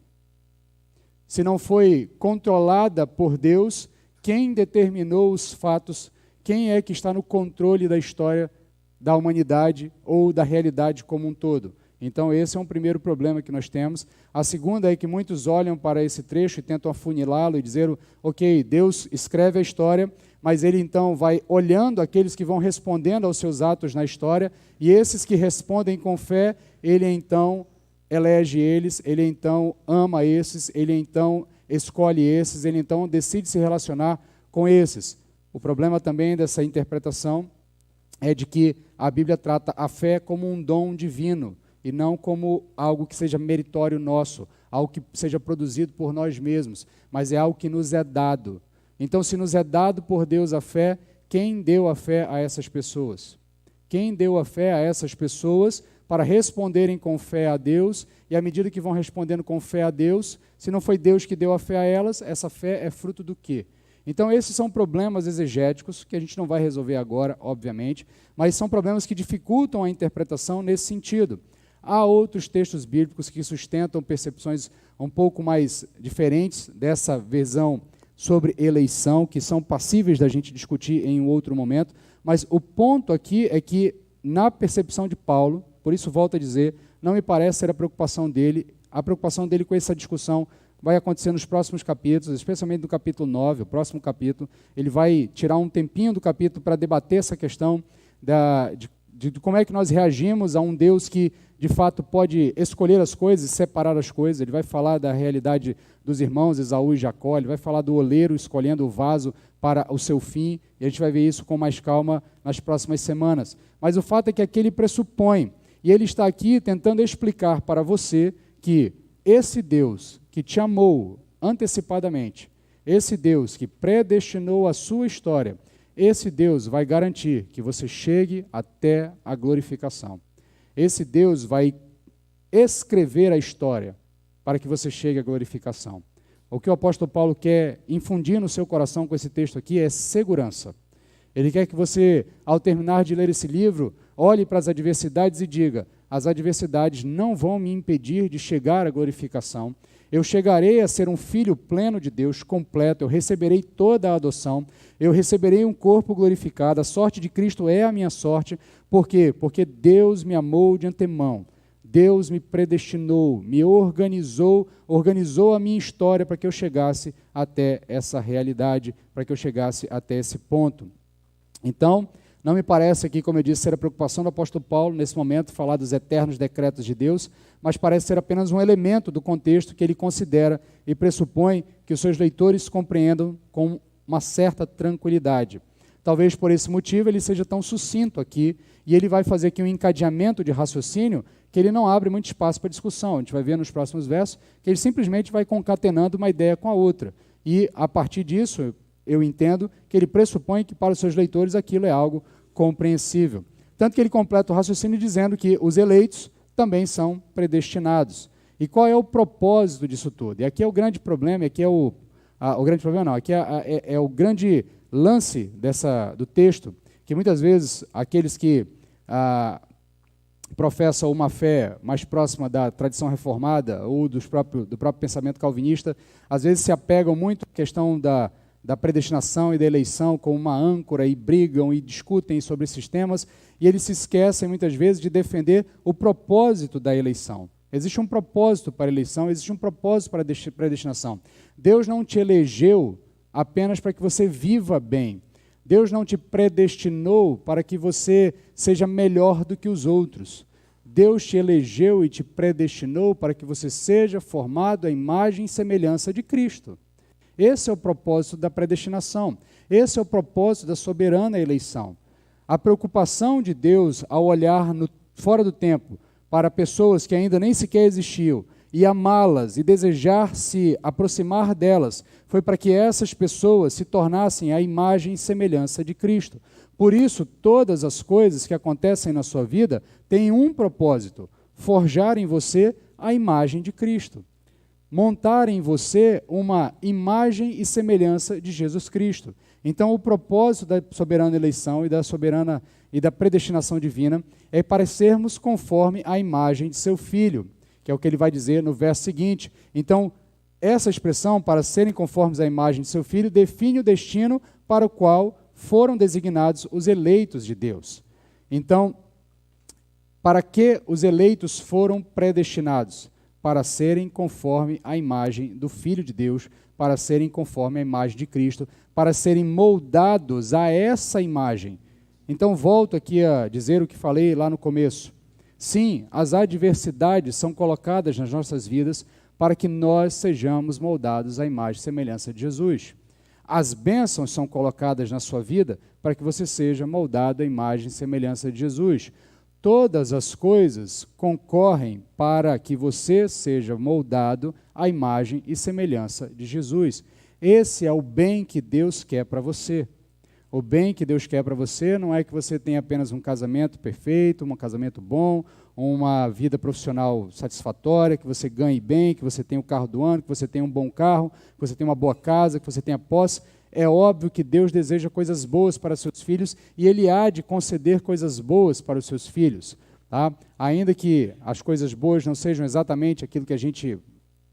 Se não foi controlada por Deus, quem determinou os fatos? Quem é que está no controle da história da humanidade ou da realidade como um todo? Então, esse é um primeiro problema que nós temos. A segunda é que muitos olham para esse trecho e tentam afunilá-lo e dizer, ok, Deus escreve a história, mas ele então vai olhando aqueles que vão respondendo aos seus atos na história, e esses que respondem com fé, ele então elege eles, ele então ama esses, ele então escolhe esses, ele então decide se relacionar com esses. O problema também dessa interpretação é de que a Bíblia trata a fé como um dom divino, e não como algo que seja meritório nosso, algo que seja produzido por nós mesmos, mas é algo que nos é dado. Então, se nos é dado por Deus a fé, quem deu a fé a essas pessoas? Quem deu a fé a essas pessoas para responderem com fé a Deus, e à medida que vão respondendo com fé a Deus, se não foi Deus que deu a fé a elas, essa fé é fruto do quê? Então, esses são problemas exegéticos, que a gente não vai resolver agora, obviamente, mas são problemas que dificultam a interpretação nesse sentido. Há outros textos bíblicos que sustentam percepções um pouco mais diferentes dessa visão sobre eleição, que são passíveis da gente discutir em um outro momento, mas o ponto aqui é que, na percepção de Paulo, por isso volto a dizer, não me parece ser a preocupação dele com essa discussão vai acontecer nos próximos capítulos, especialmente no capítulo 9, o próximo capítulo. Ele vai tirar um tempinho do capítulo para debater essa questão de como é que nós reagimos a um Deus que, de fato, pode escolher as coisas e separar as coisas. Ele vai falar da realidade dos irmãos Esaú e Jacó, ele vai falar do oleiro escolhendo o vaso para o seu fim, e a gente vai ver isso com mais calma nas próximas semanas. Mas o fato é que aqui ele pressupõe, e ele está aqui tentando explicar para você que esse Deus que te amou antecipadamente, esse Deus que predestinou a sua história, esse Deus vai garantir que você chegue até a glorificação. Esse Deus vai escrever a história para que você chegue à glorificação. O que o apóstolo Paulo quer infundir no seu coração com esse texto aqui é segurança. Ele quer que você, ao terminar de ler esse livro, olhe para as adversidades e diga: as adversidades não vão me impedir de chegar à glorificação. Eu chegarei a ser um filho pleno de Deus, completo, eu receberei toda a adoção, eu receberei um corpo glorificado, a sorte de Cristo é a minha sorte. Por quê? Porque Deus me amou de antemão, Deus me predestinou, me organizou a minha história para que eu chegasse até essa realidade, para que eu chegasse até esse ponto. Então, não me parece aqui, como eu disse, ser a preocupação do apóstolo Paulo, nesse momento, falar dos eternos decretos de Deus, mas parece ser apenas um elemento do contexto que ele considera e pressupõe que os seus leitores compreendam com uma certa tranquilidade. Talvez por esse motivo ele seja tão sucinto aqui, e ele vai fazer aqui um encadeamento de raciocínio que ele não abre muito espaço para discussão. A gente vai ver nos próximos versos que ele simplesmente vai concatenando uma ideia com a outra. E, a partir disso, eu entendo que ele pressupõe que para os seus leitores aquilo é algo compreensível. Tanto que ele completa o raciocínio dizendo que os eleitos também são predestinados. E qual é o propósito disso tudo? E aqui é o grande problema, aqui é o grande problema não, aqui é o grande lance do texto, que muitas vezes aqueles que professam uma fé mais próxima da tradição reformada ou do próprio pensamento calvinista, às vezes se apegam muito à questão da predestinação e da eleição como uma âncora e brigam e discutem sobre esses temas, e eles se esquecem muitas vezes de defender o propósito da eleição. Existe um propósito para a eleição, existe um propósito para a predestinação. Deus não te elegeu apenas para que você viva bem. Deus não te predestinou para que você seja melhor do que os outros. Deus te elegeu e te predestinou para que você seja formado à imagem e semelhança de Cristo. Esse é o propósito da predestinação. Esse é o propósito da soberana eleição. A preocupação de Deus ao olhar fora do tempo para pessoas que ainda nem sequer existiam e amá-las e desejar se aproximar delas foi para que essas pessoas se tornassem a imagem e semelhança de Cristo. Por isso, todas as coisas que acontecem na sua vida têm um propósito: forjar em você a imagem de Cristo. Montar em você uma imagem e semelhança de Jesus Cristo. Então, o propósito da soberana eleição e da predestinação divina é parecermos conforme a imagem de seu Filho, que é o que ele vai dizer no verso seguinte. Então, essa expressão, para serem conformes à imagem de seu Filho, define o destino para o qual foram designados os eleitos de Deus. Então, para que os eleitos foram predestinados? Para serem conforme a imagem do Filho de Deus, para serem conforme a imagem de Cristo, para serem moldados a essa imagem. Então, volto aqui a dizer o que falei lá no começo. Sim, as adversidades são colocadas nas nossas vidas para que nós sejamos moldados à imagem e semelhança de Jesus. As bênçãos são colocadas na sua vida para que você seja moldado à imagem e semelhança de Jesus. todas as coisas concorrem para que você seja moldado à imagem e semelhança de Jesus. Esse é o bem que Deus quer para você. O bem que Deus quer para você não é que você tenha apenas um casamento perfeito, um casamento bom, uma vida profissional satisfatória, que você ganhe bem, que você tenha o carro do ano, que você tenha um bom carro, que você tenha uma boa casa, que você tenha posse. É óbvio que Deus deseja coisas boas para seus filhos e Ele há de conceder coisas boas para os seus filhos. Tá? Ainda que as coisas boas não sejam exatamente aquilo que a gente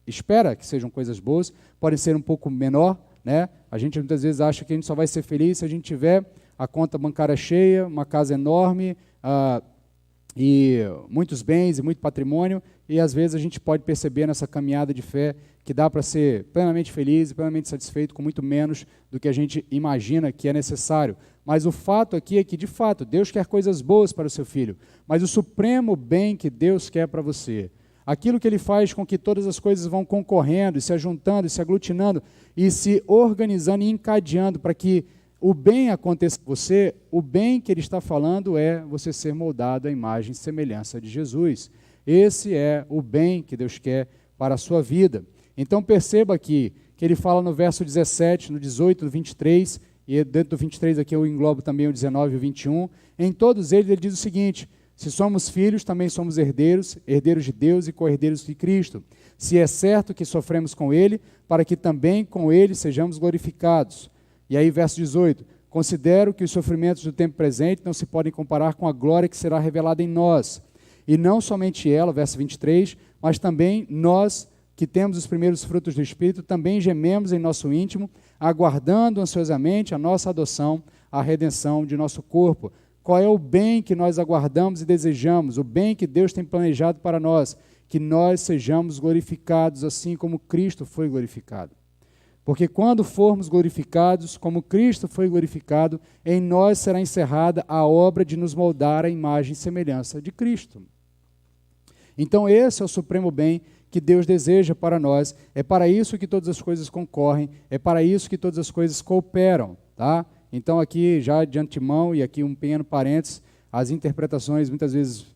espera que sejam coisas boas, podem ser um pouco menor, né? A gente muitas vezes acha que a gente só vai ser feliz se a gente tiver a conta bancária cheia, uma casa enorme, e muitos bens e muito patrimônio, e às vezes a gente pode perceber nessa caminhada de fé que dá para ser plenamente feliz e plenamente satisfeito com muito menos do que a gente imagina que é necessário. Mas o fato aqui é que, de fato, Deus quer coisas boas para o seu filho, mas o supremo bem que Deus quer para você, aquilo que Ele faz com que todas as coisas vão concorrendo, e se ajuntando, e se aglutinando, e se organizando e encadeando para que o bem aconteça com você, o bem que Ele está falando é você ser moldado à imagem e semelhança de Jesus. Esse é o bem que Deus quer para a sua vida. Então perceba aqui que Ele fala no verso 17, no 18, no 23, e dentro do 23 aqui eu englobo também o 19 e o 21, em todos eles ele diz o seguinte: se somos filhos, também somos herdeiros, herdeiros de Deus e co-herdeiros de Cristo. Se é certo que sofremos com Ele, para que também com Ele sejamos glorificados. E aí, verso 18, considero que os sofrimentos do tempo presente não se podem comparar com a glória que será revelada em nós. E não somente ela, verso 23, mas também nós, que temos os primeiros frutos do Espírito, também gememos em nosso íntimo, aguardando ansiosamente a nossa adoção, a redenção de nosso corpo. Qual é o bem que nós aguardamos e desejamos? O bem que Deus tem planejado para nós, que nós sejamos glorificados assim como Cristo foi glorificado. Porque quando formos glorificados, como Cristo foi glorificado, em nós será encerrada a obra de nos moldar à imagem e semelhança de Cristo. Então esse é o supremo bem que Deus deseja para nós, é para isso que todas as coisas concorrem, é para isso que todas as coisas cooperam, tá? Então aqui, já de antemão, e aqui um pequeno parênteses, as interpretações muitas vezes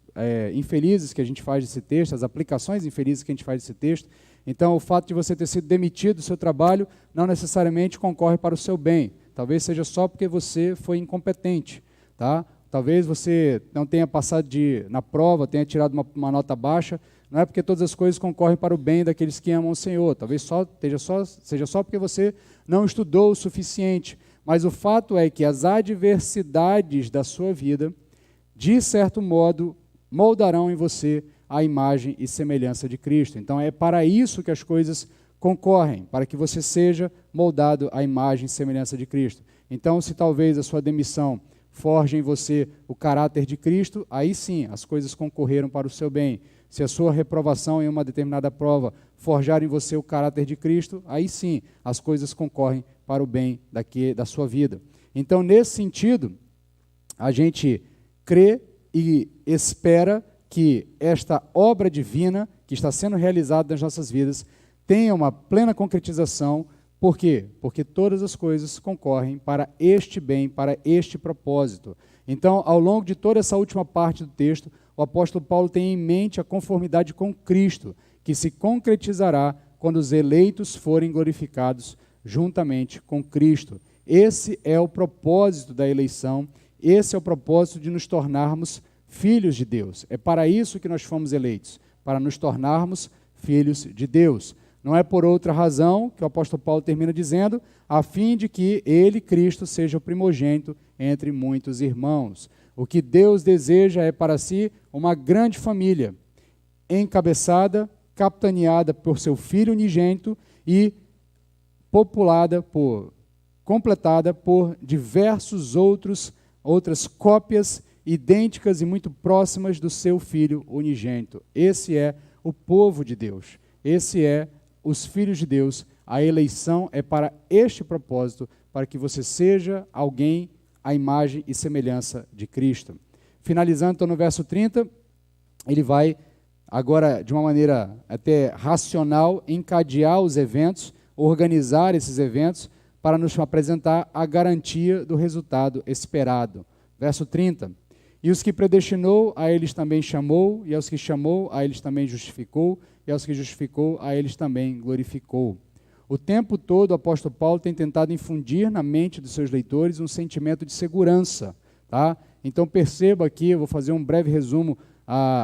infelizes que a gente faz desse texto, as aplicações infelizes que a gente faz desse texto. Então, o fato de você ter sido demitido do seu trabalho não necessariamente concorre para o seu bem. Talvez seja só porque você foi incompetente, tá? Talvez você não tenha passado na prova, tenha tirado uma nota baixa. Não é porque todas as coisas concorrem para o bem daqueles que amam o Senhor. Talvez seja só porque você não estudou o suficiente. Mas o fato é que as adversidades da sua vida, de certo modo, moldarão em você a imagem e semelhança de Cristo. Então é para isso que as coisas concorrem, para que você seja moldado à imagem e semelhança de Cristo. Então, se talvez a sua demissão forje em você o caráter de Cristo, aí sim, as coisas concorreram para o seu bem. Se a sua reprovação em uma determinada prova forjar em você o caráter de Cristo, aí sim, as coisas concorrem para o bem da sua vida. Então, nesse sentido, a gente crê e espera que esta obra divina que está sendo realizada nas nossas vidas tenha uma plena concretização. Por quê? Porque todas as coisas concorrem para este bem, para este propósito. Então, ao longo de toda essa última parte do texto, o apóstolo Paulo tem em mente a conformidade com Cristo, que se concretizará quando os eleitos forem glorificados juntamente com Cristo. Esse é o propósito da eleição, esse é o propósito de nos tornarmos filhos de Deus. É para isso que nós fomos eleitos, para nos tornarmos filhos de Deus. Não é por outra razão que o apóstolo Paulo termina dizendo, a fim de que ele, Cristo, seja o primogênito entre muitos irmãos. O que Deus deseja é para si uma grande família, encabeçada, capitaneada por seu Filho unigênito e completada por diversos outras cópias idênticas e muito próximas do seu Filho unigênito. Esse é o povo de Deus. Esse é os filhos de Deus. A eleição é para este propósito, para que você seja alguém à imagem e semelhança de Cristo. Finalizando, então, no verso 30, ele vai, agora, de uma maneira até racional, encadear os eventos, organizar esses eventos, para nos apresentar a garantia do resultado esperado. Verso 30. E os que predestinou, a eles também chamou, e aos que chamou, a eles também justificou, e aos que justificou, a eles também glorificou. O tempo todo o apóstolo Paulo tem tentado infundir na mente dos seus leitores um sentimento de segurança. Tá? Então perceba aqui, eu vou fazer um breve resumo,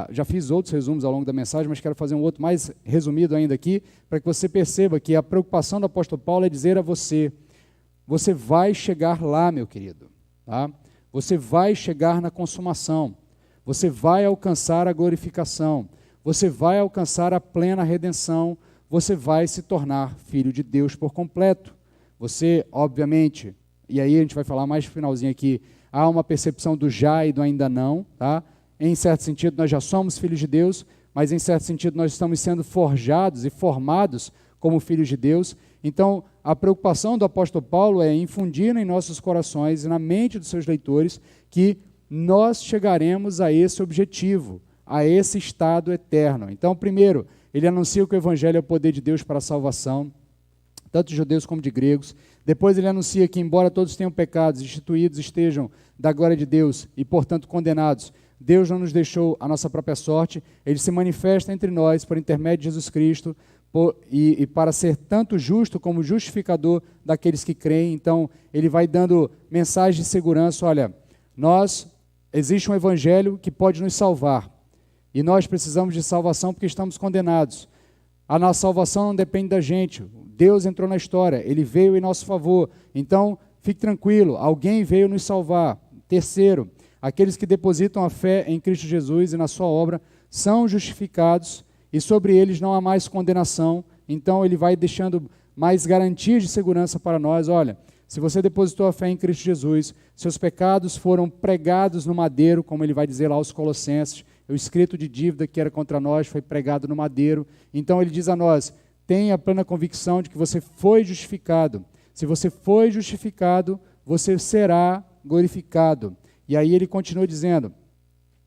já fiz outros resumos ao longo da mensagem, mas quero fazer um outro mais resumido ainda aqui, para que você perceba que a preocupação do apóstolo Paulo é dizer a você, você vai chegar lá, meu querido. Tá? Você vai chegar na consumação, você vai alcançar a glorificação, você vai alcançar a plena redenção, você vai se tornar filho de Deus por completo. Você, obviamente, e aí a gente vai falar mais no finalzinho aqui, há uma percepção do já e do ainda não, tá? Em certo sentido nós já somos filhos de Deus, mas em certo sentido nós estamos sendo forjados e formados como filhos de Deus. Então, a preocupação do apóstolo Paulo é infundir em nossos corações e na mente dos seus leitores que nós chegaremos a esse objetivo, a esse estado eterno. Então, primeiro, ele anuncia que o evangelho é o poder de Deus para a salvação, tanto de judeus como de gregos. Depois ele anuncia que, embora todos tenham pecados, instituídos estejam da glória de Deus e, portanto, condenados, Deus não nos deixou a nossa própria sorte, ele se manifesta entre nós por intermédio de Jesus Cristo, e para ser tanto justo como justificador daqueles que creem. Então, ele vai dando mensagem de segurança, olha, existe um evangelho que pode nos salvar, e nós precisamos de salvação porque estamos condenados. A nossa salvação não depende da gente, Deus entrou na história, ele veio em nosso favor, então fique tranquilo, alguém veio nos salvar. Terceiro, aqueles que depositam a fé em Cristo Jesus e na sua obra são justificados, e sobre eles não há mais condenação. Então ele vai deixando mais garantias de segurança para nós. Olha, se você depositou a fé em Cristo Jesus, seus pecados foram pregados no madeiro, como ele vai dizer lá aos Colossenses, o escrito de dívida que era contra nós foi pregado no madeiro. Então ele diz a nós, tenha a plena convicção de que você foi justificado. Se você foi justificado, você será glorificado. E aí ele continua dizendo,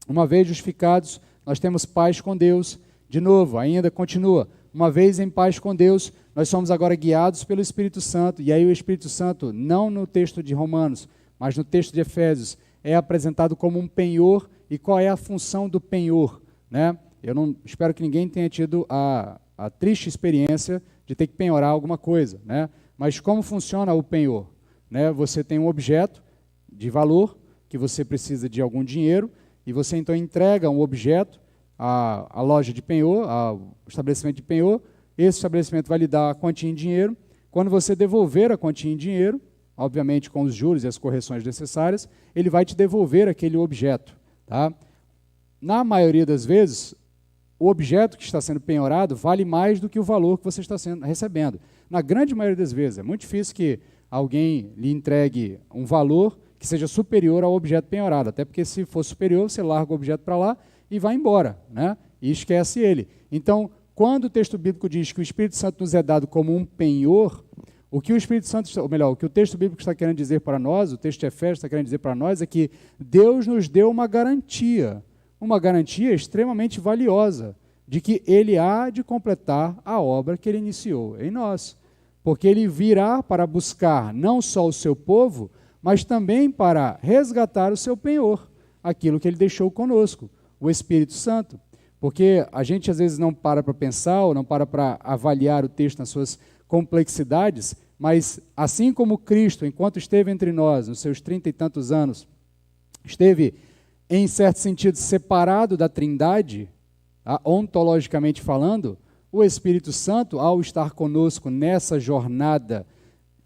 uma vez justificados, nós temos paz com Deus. De novo, ainda continua, uma vez em paz com Deus, nós somos agora guiados pelo Espírito Santo, e aí o Espírito Santo, não no texto de Romanos, mas no texto de Efésios, é apresentado como um penhor. E qual é a função do penhor? Né? Eu não espero que ninguém tenha tido a triste experiência de ter que penhorar alguma coisa, né? Mas como funciona o penhor? Né? Você tem um objeto de valor, que você precisa de algum dinheiro, e você então entrega um objeto à loja de penhor, ao estabelecimento de penhor. Esse estabelecimento vai lhe dar a quantia em dinheiro. Quando você devolver a quantia em dinheiro, obviamente com os juros e as correções necessárias, ele vai te devolver aquele objeto. Tá? Na maioria das vezes, o objeto que está sendo penhorado vale mais do que o valor que você está recebendo. Na grande maioria das vezes, é muito difícil que alguém lhe entregue um valor que seja superior ao objeto penhorado, até porque se for superior, você larga o objeto para lá e vai embora, né? E esquece ele. Então, quando o texto bíblico diz que o Espírito Santo nos é dado como um penhor, o que o Espírito Santo, ou melhor, o que o texto bíblico está querendo dizer para nós, o texto de Efésios está querendo dizer para nós, é que Deus nos deu uma garantia extremamente valiosa, de que Ele há de completar a obra que Ele iniciou em nós. Porque Ele virá para buscar não só o seu povo, mas também para resgatar o seu penhor, aquilo que Ele deixou conosco, o Espírito Santo. Porque a gente às vezes não para pensar, ou não para avaliar o texto nas suas complexidades, mas assim como Cristo, enquanto esteve entre nós, nos seus 30 e tantos anos, esteve, em certo sentido, separado da Trindade, ontologicamente falando, o Espírito Santo, ao estar conosco nessa jornada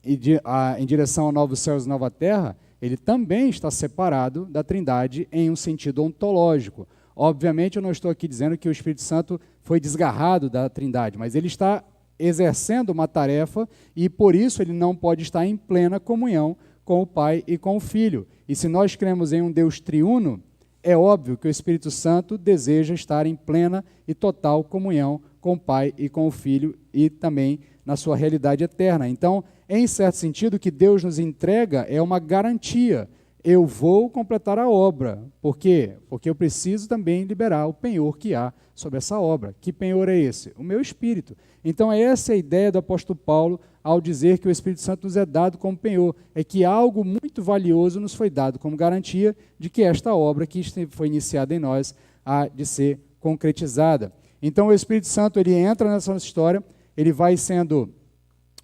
em direção a novos céus e nova terra, ele também está separado da Trindade em um sentido ontológico. Obviamente, eu não estou aqui dizendo que o Espírito Santo foi desgarrado da Trindade, mas ele está exercendo uma tarefa e, por isso, ele não pode estar em plena comunhão com o Pai e com o Filho. E se nós cremos em um Deus triuno, é óbvio que o Espírito Santo deseja estar em plena e total comunhão com o Pai e com o Filho e também na sua realidade eterna. Então, em certo sentido, o que Deus nos entrega é uma garantia. eu vou completar a obra. Por quê? Porque eu preciso também liberar o penhor que há sobre essa obra. Que penhor é esse? O meu espírito. Então, essa é a ideia do apóstolo Paulo ao dizer que o Espírito Santo nos é dado como penhor. É que algo muito valioso nos foi dado como garantia de que esta obra que foi iniciada em nós há de ser concretizada. Então, o Espírito Santo ele entra nessa história, ele vai sendo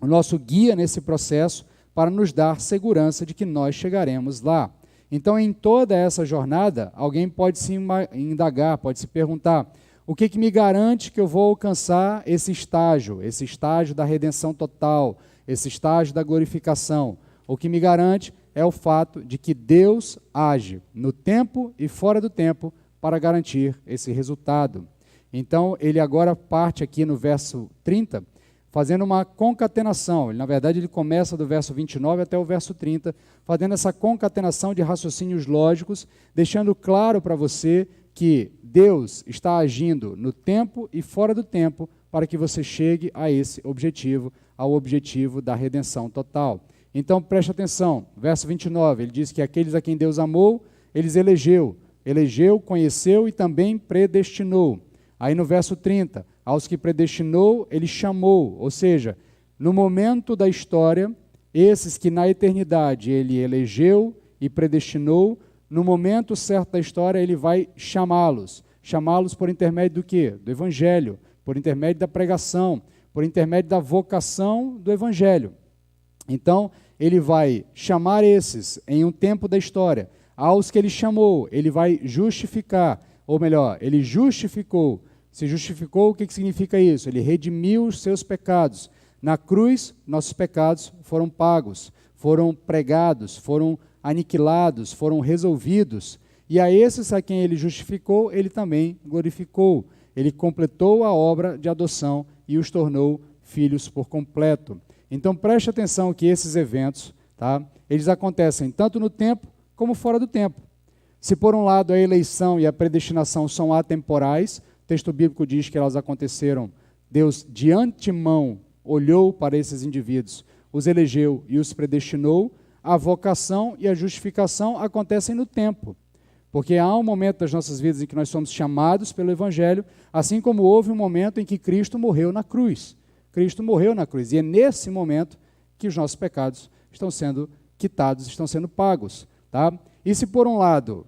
o nosso guia nesse processo para nos dar segurança de que nós chegaremos lá. Então, em toda essa jornada, alguém pode se indagar, pode se perguntar, o que me garante que eu vou alcançar esse estágio da redenção total, esse estágio da glorificação? O que me garante é o fato de que Deus age no tempo e fora do tempo para garantir esse resultado. Então, ele agora parte aqui no verso 30, fazendo uma concatenação. Na verdade, ele começa do verso 29 até o verso 30, fazendo essa concatenação de raciocínios lógicos, deixando claro para você que Deus está agindo no tempo e fora do tempo para que você chegue a esse objetivo, ao objetivo da redenção total. Então, preste atenção, verso 29, ele diz que aqueles a quem Deus amou, eles elegeu, conheceu e também predestinou. Aí no verso 30, aos que predestinou, ele chamou, ou seja, no momento da história, esses que na eternidade ele elegeu e predestinou, no momento certo da história ele vai chamá-los por intermédio do quê? Do Evangelho, por intermédio da pregação, por intermédio da vocação do Evangelho. Então, ele vai chamar esses em um tempo da história, aos que ele chamou, ele vai justificar, ou melhor, ele justificou. Se justificou, o que significa isso? Ele redimiu os seus pecados. Na cruz, nossos pecados foram pagos, foram pregados, foram aniquilados, foram resolvidos. E a esses a quem ele justificou, ele também glorificou. Ele completou a obra de adoção e os tornou filhos por completo. Então, preste atenção que esses eventos, tá, eles acontecem tanto no tempo como fora do tempo. Se por um lado a eleição e a predestinação são atemporais, o texto bíblico diz que elas aconteceram, Deus de antemão olhou para esses indivíduos, os elegeu e os predestinou. A vocação e a justificação acontecem no tempo, porque há um momento das nossas vidas em que nós somos chamados pelo Evangelho, assim como houve um momento em que Cristo morreu na cruz. Cristo morreu na cruz, e é nesse momento que os nossos pecados estão sendo quitados, estão sendo pagos. Tá? E se por um lado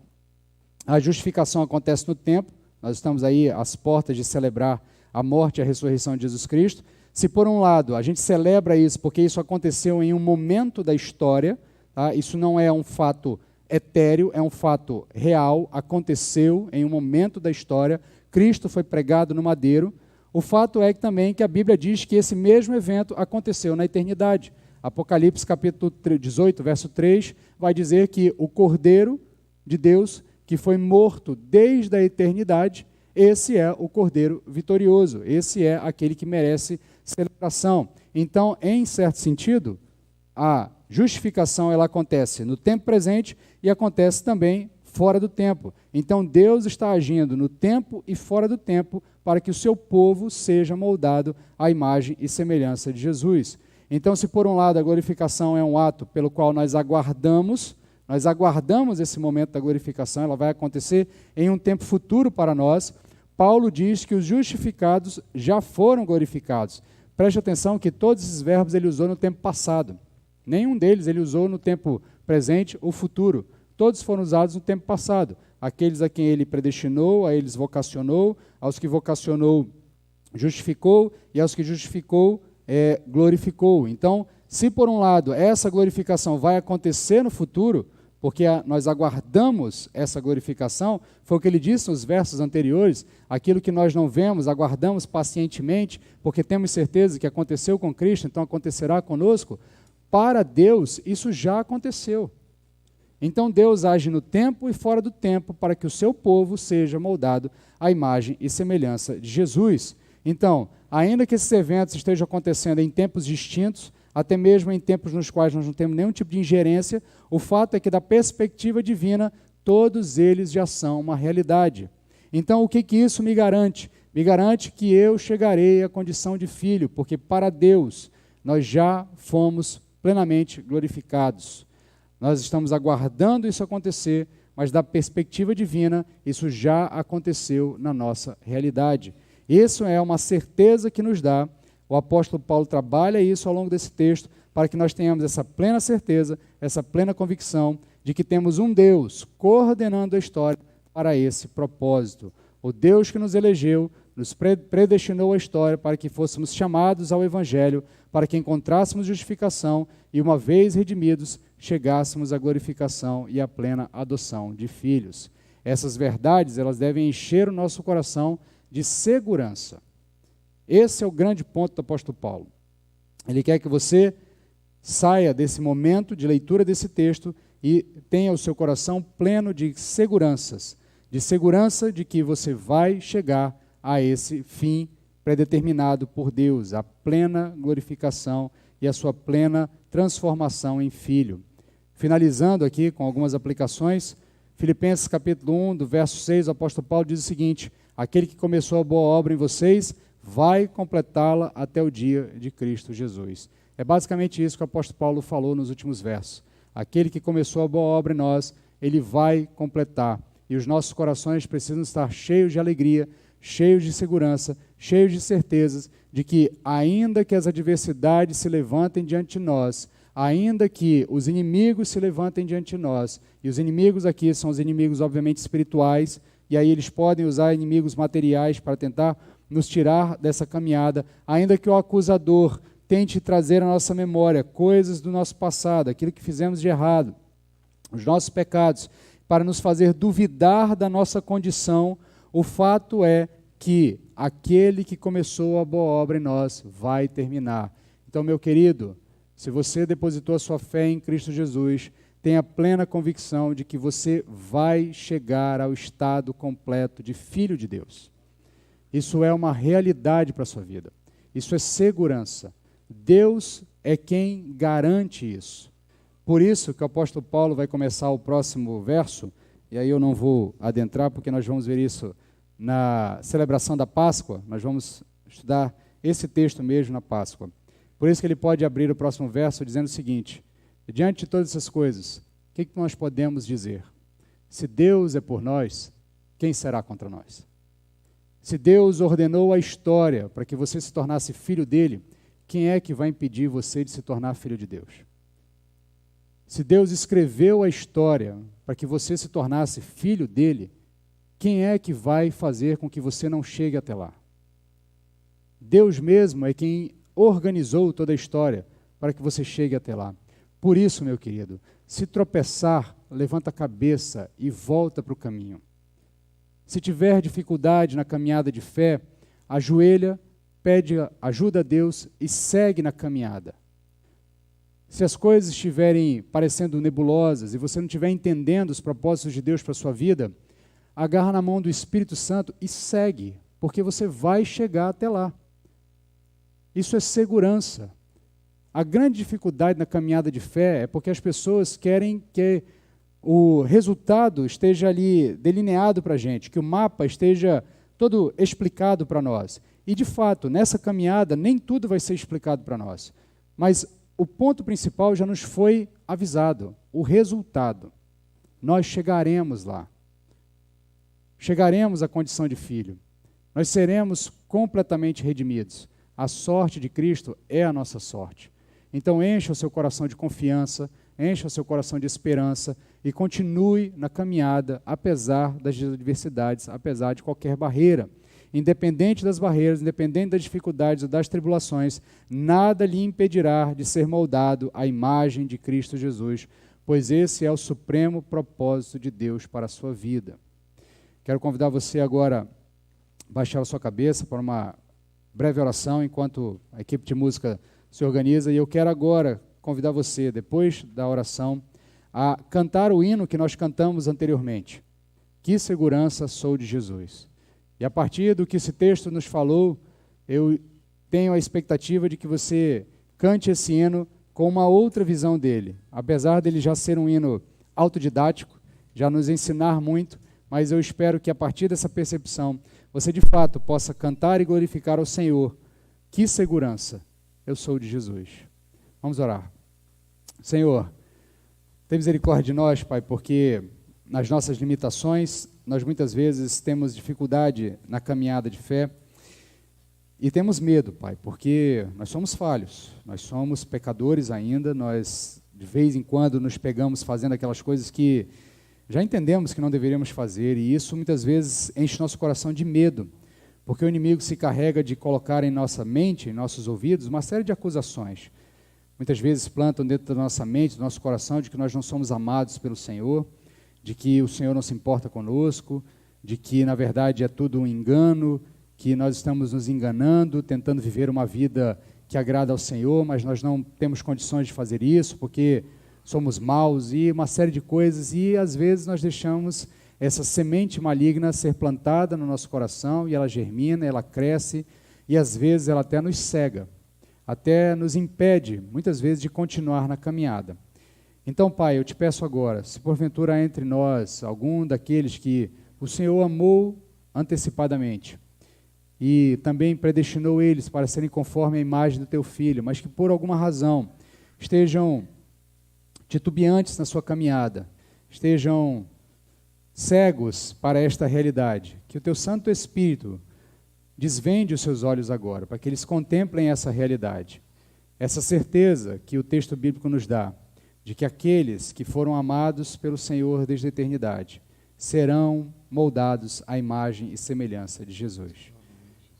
a justificação acontece no tempo, nós estamos aí às portas de celebrar a morte e a ressurreição de Jesus Cristo. Se por um lado a gente celebra isso porque isso aconteceu em um momento da história, tá? Isso não é um fato etéreo, é um fato real, aconteceu em um momento da história, Cristo foi pregado no madeiro. O fato é que também que a Bíblia diz que esse mesmo evento aconteceu na eternidade. Apocalipse capítulo 18, verso 3, vai dizer que o Cordeiro de Deus, que foi morto desde a eternidade, esse é o Cordeiro vitorioso, esse é aquele que merece celebração. Então, em certo sentido, a justificação ela acontece no tempo presente e acontece também fora do tempo. Então, Deus está agindo no tempo e fora do tempo para que o seu povo seja moldado à imagem e semelhança de Jesus. Então, se por um lado a glorificação é um ato pelo qual nós aguardamos esse momento da glorificação, ela vai acontecer em um tempo futuro para nós. Paulo diz que os justificados já foram glorificados. Preste atenção que todos esses verbos ele usou no tempo passado. Nenhum deles ele usou no tempo presente ou futuro. Todos foram usados no tempo passado. Aqueles a quem ele predestinou, a eles vocacionou, aos que vocacionou, justificou, e aos que justificou, glorificou. Então, se por um lado essa glorificação vai acontecer no futuro, porque nós aguardamos essa glorificação, foi o que ele disse nos versos anteriores, aquilo que nós não vemos, aguardamos pacientemente, porque temos certeza que aconteceu com Cristo, então acontecerá conosco. Para Deus, isso já aconteceu. Então Deus age no tempo e fora do tempo para que o seu povo seja moldado à imagem e semelhança de Jesus. Então, ainda que esses eventos estejam acontecendo em tempos distintos, até mesmo em tempos nos quais nós não temos nenhum tipo de ingerência, o fato é que, da perspectiva divina, todos eles já são uma realidade. Então, o que isso me garante? Me garante que eu chegarei à condição de filho, porque para Deus nós já fomos plenamente glorificados. Nós estamos aguardando isso acontecer, mas da perspectiva divina, isso já aconteceu na nossa realidade. Isso é uma certeza que nos dá. O apóstolo Paulo trabalha isso ao longo desse texto, para que nós tenhamos essa plena certeza, essa plena convicção de que temos um Deus coordenando a história para esse propósito. O Deus que nos elegeu, nos predestinou a história para que fôssemos chamados ao Evangelho, para que encontrássemos justificação e, uma vez redimidos, chegássemos à glorificação e à plena adoção de filhos. Essas verdades, elas devem encher o nosso coração de segurança. Esse é o grande ponto do apóstolo Paulo. Ele quer que você saia desse momento de leitura desse texto e tenha o seu coração pleno de seguranças, de que você vai chegar a esse fim predeterminado por Deus, a plena glorificação e a sua plena transformação em filho. Finalizando aqui com algumas aplicações, Filipenses capítulo 1, do verso 6, o apóstolo Paulo diz o seguinte: aquele que começou a boa obra em vocês vai completá-la até o dia de Cristo Jesus. É basicamente isso que o apóstolo Paulo falou nos últimos versos. Aquele que começou a boa obra em nós, ele vai completar. E os nossos corações precisam estar cheios de alegria, cheios de segurança, cheios de certezas de que, ainda que as adversidades se levantem diante de nós, ainda que os inimigos se levantem diante de nós, e os inimigos aqui são os inimigos obviamente espirituais, e aí eles podem usar inimigos materiais para tentar nos tirar dessa caminhada, ainda que o acusador tente trazer à nossa memória coisas do nosso passado, aquilo que fizemos de errado, os nossos pecados, para nos fazer duvidar da nossa condição, o fato é que aquele que começou a boa obra em nós vai terminar. Então, meu querido, se você depositou a sua fé em Cristo Jesus, tenha plena convicção de que você vai chegar ao estado completo de filho de Deus. Isso é uma realidade para a sua vida. Isso é segurança. Deus é quem garante isso. Por isso que o apóstolo Paulo vai começar o próximo verso, e aí eu não vou adentrar, porque nós vamos ver isso na celebração da Páscoa, nós vamos estudar esse texto mesmo na Páscoa. Por isso que ele pode abrir o próximo verso dizendo o seguinte: diante de todas essas coisas, o que nós podemos dizer? Se Deus é por nós, quem será contra nós? Se Deus ordenou a história para que você se tornasse filho dele, quem é que vai impedir você de se tornar filho de Deus? Se Deus escreveu a história para que você se tornasse filho dele, quem é que vai fazer com que você não chegue até lá? Deus mesmo é quem organizou toda a história para que você chegue até lá. Por isso, meu querido, se tropeçar, levanta a cabeça e volta para o caminho. Se tiver dificuldade na caminhada de fé, ajoelha, pede ajuda a Deus e segue na caminhada. Se as coisas estiverem parecendo nebulosas e você não estiver entendendo os propósitos de Deus para a sua vida, agarra na mão do Espírito Santo e segue, porque você vai chegar até lá. Isso é segurança. A grande dificuldade na caminhada de fé é porque as pessoas querem que o resultado esteja ali delineado para a gente, que o mapa esteja todo explicado para nós. E, de fato, nessa caminhada, nem tudo vai ser explicado para nós. Mas o ponto principal já nos foi avisado, o resultado. Nós chegaremos lá. Chegaremos à condição de filho. Nós seremos completamente redimidos. A sorte de Cristo é a nossa sorte. Então, encha o seu coração de confiança, encha o seu coração de esperança e continue na caminhada, apesar das adversidades, apesar de qualquer barreira. Independente das barreiras, independente das dificuldades ou das tribulações, nada lhe impedirá de ser moldado à imagem de Cristo Jesus, pois esse é o supremo propósito de Deus para a sua vida. Quero convidar você agora a baixar a sua cabeça para uma breve oração, enquanto a equipe de música se organiza, e eu quero agora convidar você, depois da oração, a cantar o hino que nós cantamos anteriormente. Que segurança sou de Jesus. E a partir do que esse texto nos falou, eu tenho a expectativa de que você cante esse hino com uma outra visão dele. Apesar dele já ser um hino autodidático, já nos ensinar muito, mas eu espero que a partir dessa percepção, você de fato possa cantar e glorificar ao Senhor. Que segurança eu sou de Jesus. Vamos orar. Senhor, Tem misericórdia de nós, Pai, porque nas nossas limitações, nós muitas vezes temos dificuldade na caminhada de fé e temos medo, Pai, porque nós somos falhos, nós somos pecadores ainda, nós de vez em quando nos pegamos fazendo aquelas coisas que já entendemos que não deveríamos fazer, e isso muitas vezes enche nosso coração de medo, porque o inimigo se carrega de colocar em nossa mente, em nossos ouvidos, uma série de acusações. Muitas vezes plantam dentro da nossa mente, do nosso coração, de que nós não somos amados pelo Senhor, de que o Senhor não se importa conosco, de que, na verdade, é tudo um engano, que nós estamos nos enganando, tentando viver uma vida que agrada ao Senhor, mas nós não temos condições de fazer isso, porque somos maus e uma série de coisas, e às vezes nós deixamos essa semente maligna ser plantada no nosso coração, e ela germina, ela cresce, e às vezes ela até nos cega, até nos impede, muitas vezes, de continuar na caminhada. Então, Pai, eu te peço agora, se porventura há entre nós algum daqueles que o Senhor amou antecipadamente, e também predestinou eles para serem conforme a imagem do teu Filho, mas que por alguma razão estejam titubeantes na sua caminhada, estejam cegos para esta realidade, que o teu Santo Espírito desvende os seus olhos agora, para que eles contemplem essa realidade, essa certeza que o texto bíblico nos dá, de que aqueles que foram amados pelo Senhor desde a eternidade serão moldados à imagem e semelhança de Jesus.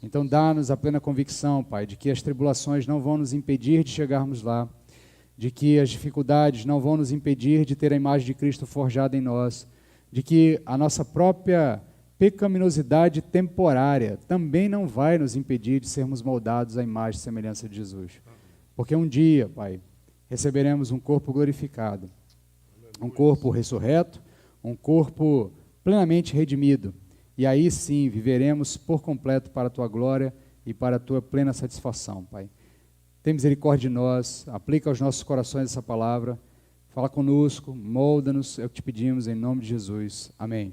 Então dá-nos a plena convicção, Pai, de que as tribulações não vão nos impedir de chegarmos lá, de que as dificuldades não vão nos impedir de ter a imagem de Cristo forjada em nós, de que a nossa própria pecaminosidade temporária também não vai nos impedir de sermos moldados à imagem e semelhança de Jesus. Porque um dia, Pai, receberemos um corpo glorificado, um corpo ressurreto, um corpo plenamente redimido, e aí sim viveremos por completo para a Tua glória e para a Tua plena satisfação, Pai. Tem misericórdia de nós, aplica aos nossos corações essa palavra, fala conosco, molda-nos, é o que te pedimos em nome de Jesus. Amém.